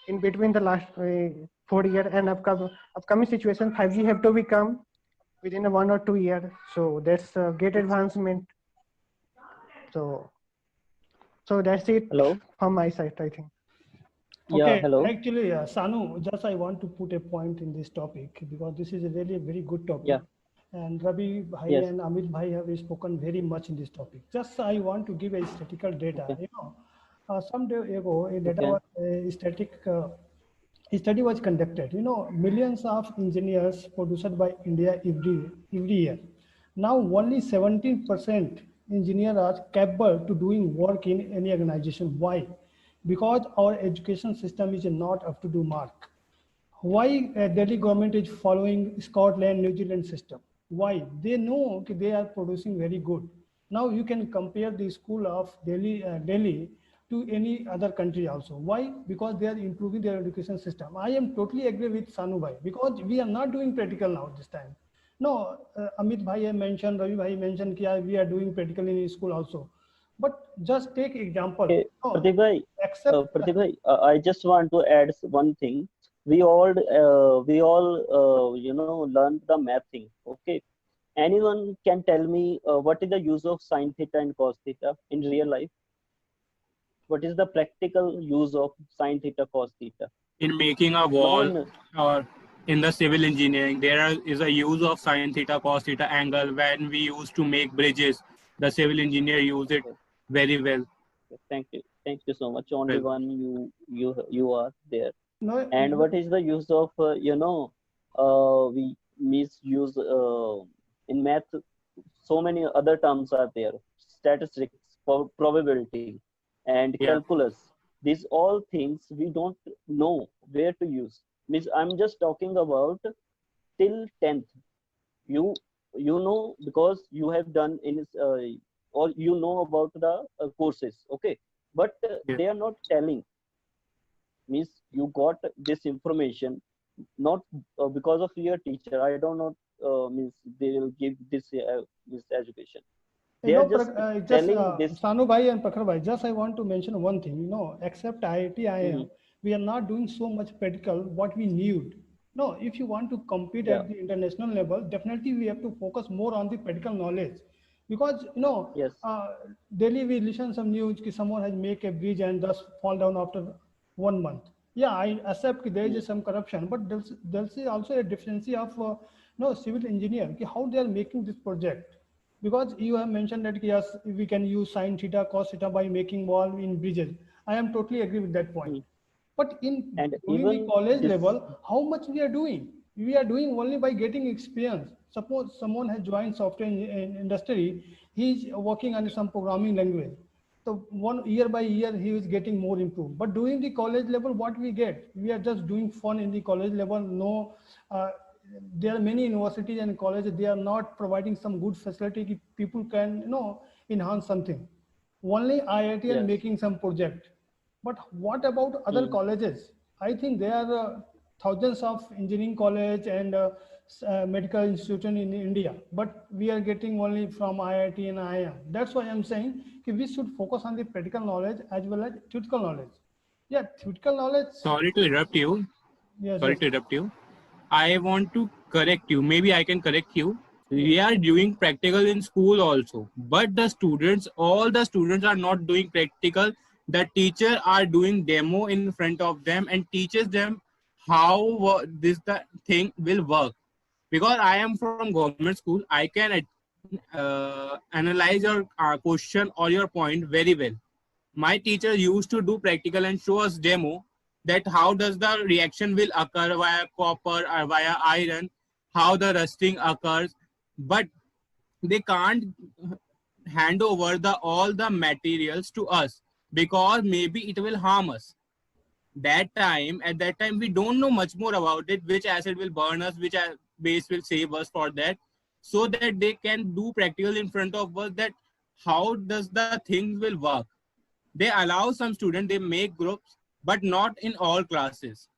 in between the last 4 year and upcoming situation 5G have to become within a 1 or 2 year. So that's a great advancement. So so that's it Hello. from my side, I think. Yeah. Okay, Hello. actually, Sanu, just I want to put a point in this topic because this is a really very good topic. Yeah. And Ravi Bhai Yes. and Amit Bhai have spoken very much in this topic. Just I want to give a statistical data. Okay. Some day ago, a data Okay. was a static study was conducted. Millions of engineers produced by India every year. Now only 17% engineers are capable to doing work in any organization. Why? Because our education system is not up to do mark. Why Delhi government is following Scotland, New Zealand system? Why? They know okay, they are producing very good. Now you can compare the school of Delhi to any other country also. Why? Because they are improving their education system. I am totally agree with Sanu Bhai because we are not doing practical now this time. No, Amit Bhai I mentioned, Ravi Bhai mentioned that we are doing practical in school also. But just take example. Okay. No, Pratik bhai, except I just want to add one thing. We all learn the math thing. Okay. Anyone can tell me what is the use of sine theta and cos theta in real life? What is the practical use of sine theta, cos theta? In making a No wall one. or in the civil engineering, is a use of sine theta, cos theta angle. When we used to make bridges, the civil engineer use it Okay. very well. Thank you. Thank you so much. Only Well, one you are there. no, And what is the use of we misuse in math? So many other terms are there: statistics, probability, and yeah, calculus. These all things we don't know where to use. Means I'm just talking about till 10th. You you know because you have done in or you know about the courses. Okay, but yeah. they are not telling. Means you got this information not because of your teacher. I don't know. Means they will give this education. They are just Just telling this. Sanu Bhai and Prakhar Bhai, just I want to mention one thing, except IIT, Mhm. IIM, we are not doing so much practical what we need. No, if you want to compete Yeah. at the international level, definitely we have to focus more on the practical knowledge. Because, Yes. daily we listen some news that someone has make a bridge and just fall down after 1 month. Yeah, I accept that there is some corruption, but there's also a deficiency of civil engineer. How they are making this project? Because you have mentioned that yes, we can use sine theta, cos theta by making wall in bridges. I am totally agree with that point. But in And doing the even college this, level, how much we are doing? We are doing only by getting experience. Suppose someone has joined software industry, he's working on some programming language. So one year by year, he is getting more improved. But during the college level, what we get? We are just doing fun in the college level. No, there are many universities and colleges, they are not providing some good facility. People can, enhance something. Only IIT and yes. making some project. But what about other Hmm. colleges? I think there are thousands of engineering college and medical institution in India, but we are getting only from IIT and IIM. That's why I'm saying we should focus on the practical knowledge as well as theoretical knowledge. Yeah, theoretical knowledge. Sorry to interrupt you. Yes, Sorry yes. to interrupt you. I want to correct you. Maybe I can correct you. We are doing practical in school also, but the students, all the students are not doing practical. The teacher are doing demo in front of them and teaches them how this the thing will work. Because I am from government school, I can analyze your question or your point very well. My teacher used to do practical and show us demo that how does the reaction will occur via copper or via iron, how the rusting occurs, but they can't hand over the all the materials to us because maybe it will harm us. At that time we don't know much more about it, which acid will burn us, which base will save us for that, so that they can do practical in front of us that how does the things will work. They allow some students, they make groups, but not in all classes.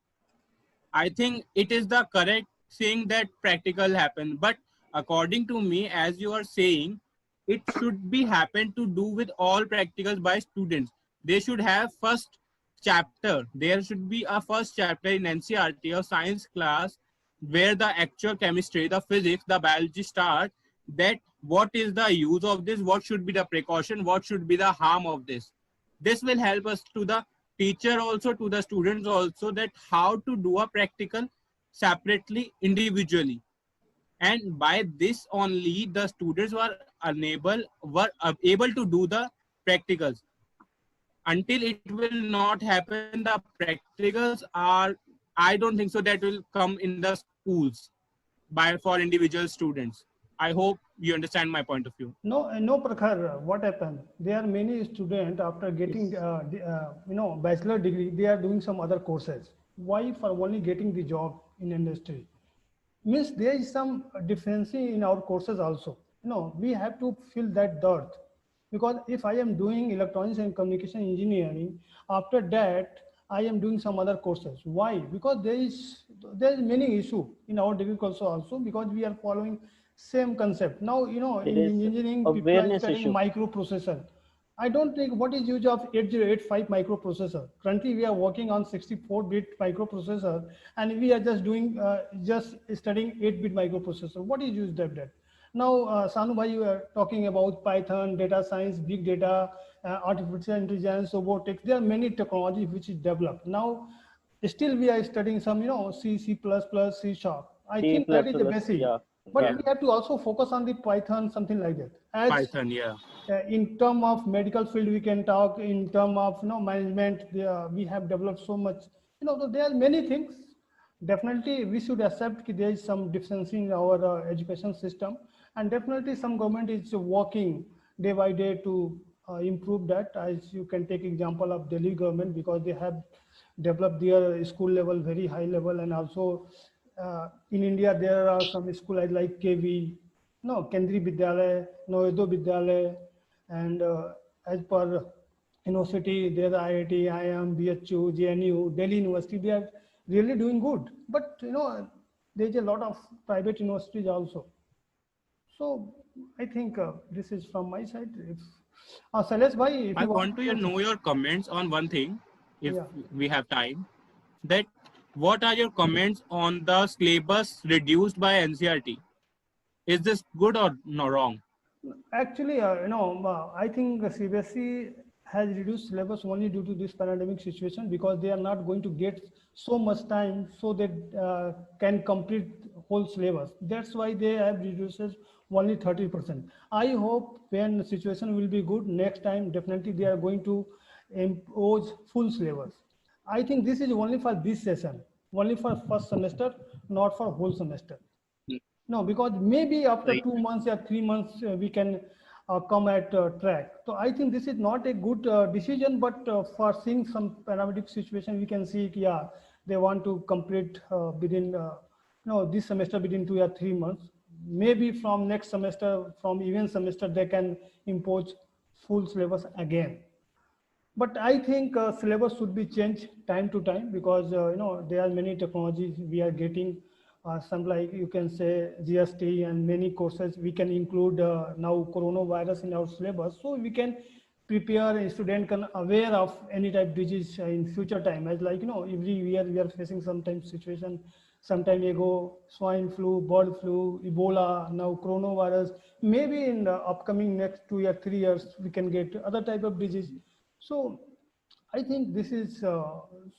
I think it is the correct thing that practical happen. But according to me, as you are saying, it should be happen to do with all practicals by students. They should have first chapter. There should be a first chapter in NCRT or science class where the actual chemistry, the physics, the biology start, that what is the use of this, what should be the precaution, what should be the harm of this. This will help us to the teacher also, to the students also, that how to do a practical separately, individually. And by this only the students were able to do the practicals. Until it will not happen, the practicals are, I don't think so that will come in the schools by for individual students. I hope you understand my point of view. No, Prakhar, what happened? There are many students after getting, bachelor degree, they are doing some other courses. Why? For only getting the job in industry. Means there is some deficiency in our courses also. We have to fill that dirt. Because if I am doing electronics and communication engineering, after that, I am doing some other courses. Why? Because there is many issue in our degree course also, because we are following same concept. Now, It in is engineering, people are awareness studying issue. microprocessor. I don't think what is use of 8085 microprocessor. Currently, we are working on 64-bit microprocessor, and we are just doing just studying 8-bit microprocessor. What is used of that? Now, Sanu bhai, you are talking about Python, data science, big data, artificial intelligence, robotics. There are many technologies which is developed. Now, still we are studying some, C, C++, C sharp. I C think that plus is the plus, basic. yeah, But yeah. we have to also focus on the Python, something like that. As Python, yeah. in term of medical field, we can talk in term of management. We have developed so much. There are many things. Definitely, we should accept that there is some deficiency in our education system, and definitely some government is working day by day to improve that. As you can take example of Delhi government, because they have developed their school level very high level, and also in India there are some school like KV, no, Kendriya Vidyalaya, Noedo Vidyalaya, and as per university, there are IIT, IIM, BHU, JNU, Delhi University, they are really doing good. But there's a lot of private universities also. So I think this is from my side. If Sailesh bhai, if I you want want to to, know your comments on one thing, if yeah. we have time. That what are your comments on the syllabus reduced by NCRT? Is this good or no wrong? Actually, I think the CBSE has reduced syllabus only due to this pandemic situation, because they are not going to get so much time so that can complete whole syllabus. That's why they have reduced only 30%. I hope when the situation will be good next time, definitely they are going to impose full syllabus. I think this is only for this session, only for first semester, not for whole semester. No, because maybe after Right. 2 months or 3 months, we can come at track. So I think this is not a good decision, but for seeing some paramedic situation, we can see, yeah, they want to complete within, no, this semester within 2 or 3 months. Maybe from next semester, from even semester, they can impose full syllabus again. But I think syllabus should be changed time to time, because there are many technologies we are getting. Some, like you can say GST and many courses we can include now coronavirus in our syllabus, so we can prepare a student can aware of any type disease in future time. As like every year we are facing sometimes situation. Some time ago, swine flu, bird flu, Ebola, now coronavirus. Maybe in the upcoming next 2 or 3 years we can get other type of disease. So I think this is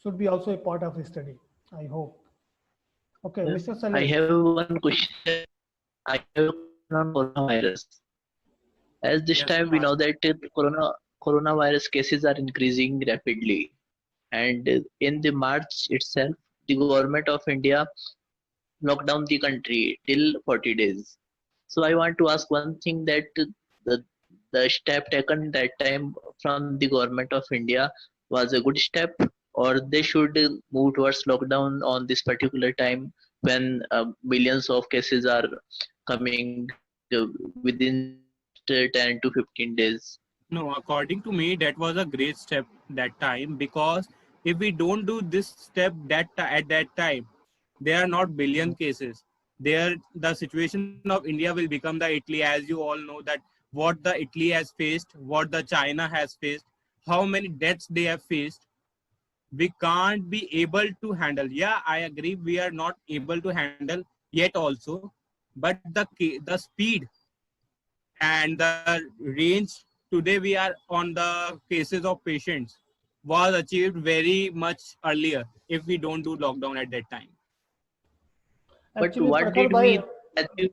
should be also a part of the study, I hope. Okay, Mr. I Saleh. have one question. I have a question on coronavirus. As this Yes, time we know ask. that coronavirus cases are increasing rapidly, and in the March itself, the government of India locked down the country till 40 days. So I want to ask one thing, that the step taken that time from the government of India was a good step, or they should move towards lockdown on this particular time when millions of cases are coming within just 10 to 15 days. No, according to me, that was a great step that time, because if we don't do this step at that time, there are not billion cases. There, the situation of India will become the Italy, as you all know that what the Italy has faced, what the China has faced, how many deaths they have faced. We can't be able to handle. Yeah, I agree. We are not able to handle yet also, but the speed and the range today we are on the cases of patients was achieved very much earlier if we don't do lockdown at that time. But Actually, what Prakhar did we bhai, achieve?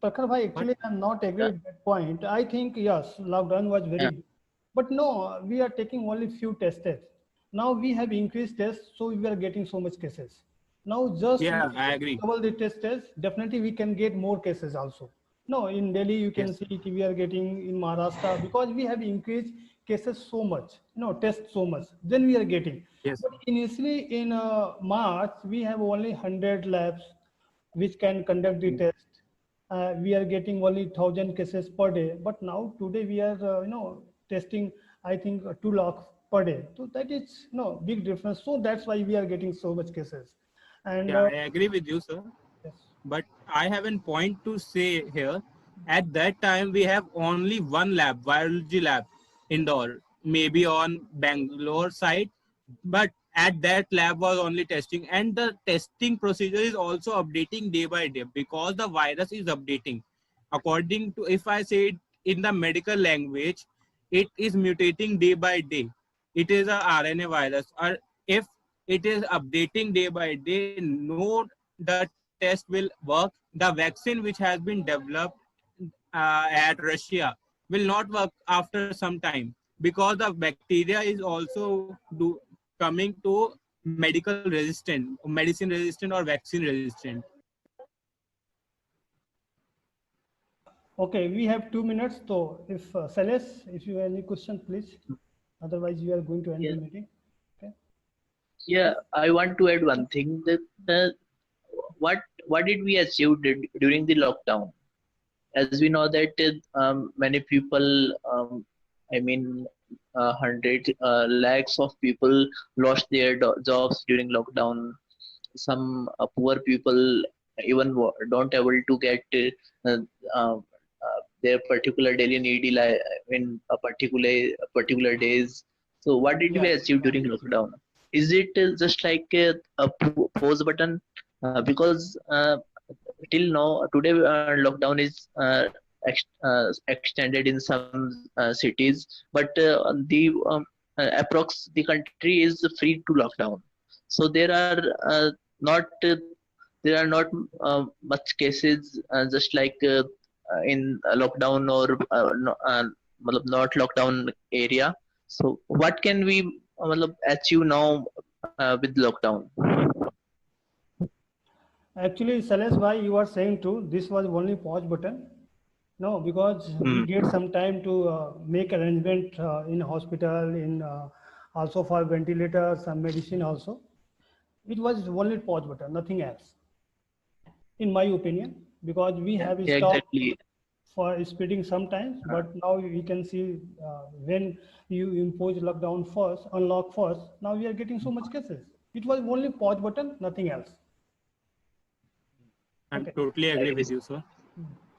actually, I'm not agree Uh, with that point. I think yes, lockdown was very uh, good. But no, we are taking only few tests. Now we have increased tests, so we are getting so much cases. Now just Yeah, we I agree. double the tests, definitely we can get more cases also. No, in Delhi you can Yes. see we are getting in Maharashtra, because we have increased cases so much, tests so much. Then we are getting. Yes. But initially in March we have only 100 labs which can conduct the test. We are getting only 1,000 cases per day, but now today we are testing, I think 2 lakhs per day. So that is big difference. So that's why we are getting so much cases. And Yeah, I agree with you, sir. yes. But I have a point to say here. At that time, we have only one lab, biology lab, indoor, maybe on Bangalore side. But at that lab was only testing, and the testing procedure is also updating day by day because the virus is updating. According to, if I say it in the medical language, it is mutating day by day. It is a RNA virus, or if it is updating day by day, no, the test will work. The vaccine which has been developed at Russia will not work after some time, because the bacteria is also coming to medical resistant, medicine resistant or vaccine resistant. Okay, we have 2 minutes. So if Celeste, if you have any question, please. Otherwise, we are going to end yeah, the meeting. Okay. yeah. I want to add one thing, that what did we achieve during the lockdown? As we know that many people, I mean, hundred lakhs of people lost their jobs during lockdown. Some poor people even don't able to get uh, uh, their particular daily need in a particular days. So what did we Yes. achieve during lockdown? Is it just like a pause button? Because till now, today lockdown is extended in some cities, but approx the country is free to lockdown. So not uh, there are not much cases just like in lockdown or not lockdown area. So what can we achieve now with lockdown? Actually, Salesh bhai, you are saying true. This was only pause button. No, because we get some time to make arrangement in hospital, in also for ventilators, some medicine also. It was only pause button, nothing else. In my opinion, because we have Yeah, stopped exactly. for speeding sometimes, but now we can see when you impose lockdown first, unlock first, now we are getting so much cases. It was only pause button, nothing else. I'm Okay. totally agree with you, sir.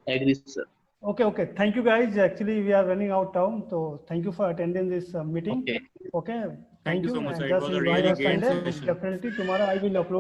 Agree, sir. Okay. Thank you, guys. Actually, we are running out of time, so thank you for attending this meeting. Okay. Okay. Thank you so much, and sir. It just was a enjoy really your great Sunday. session. Definitely tomorrow I will upload.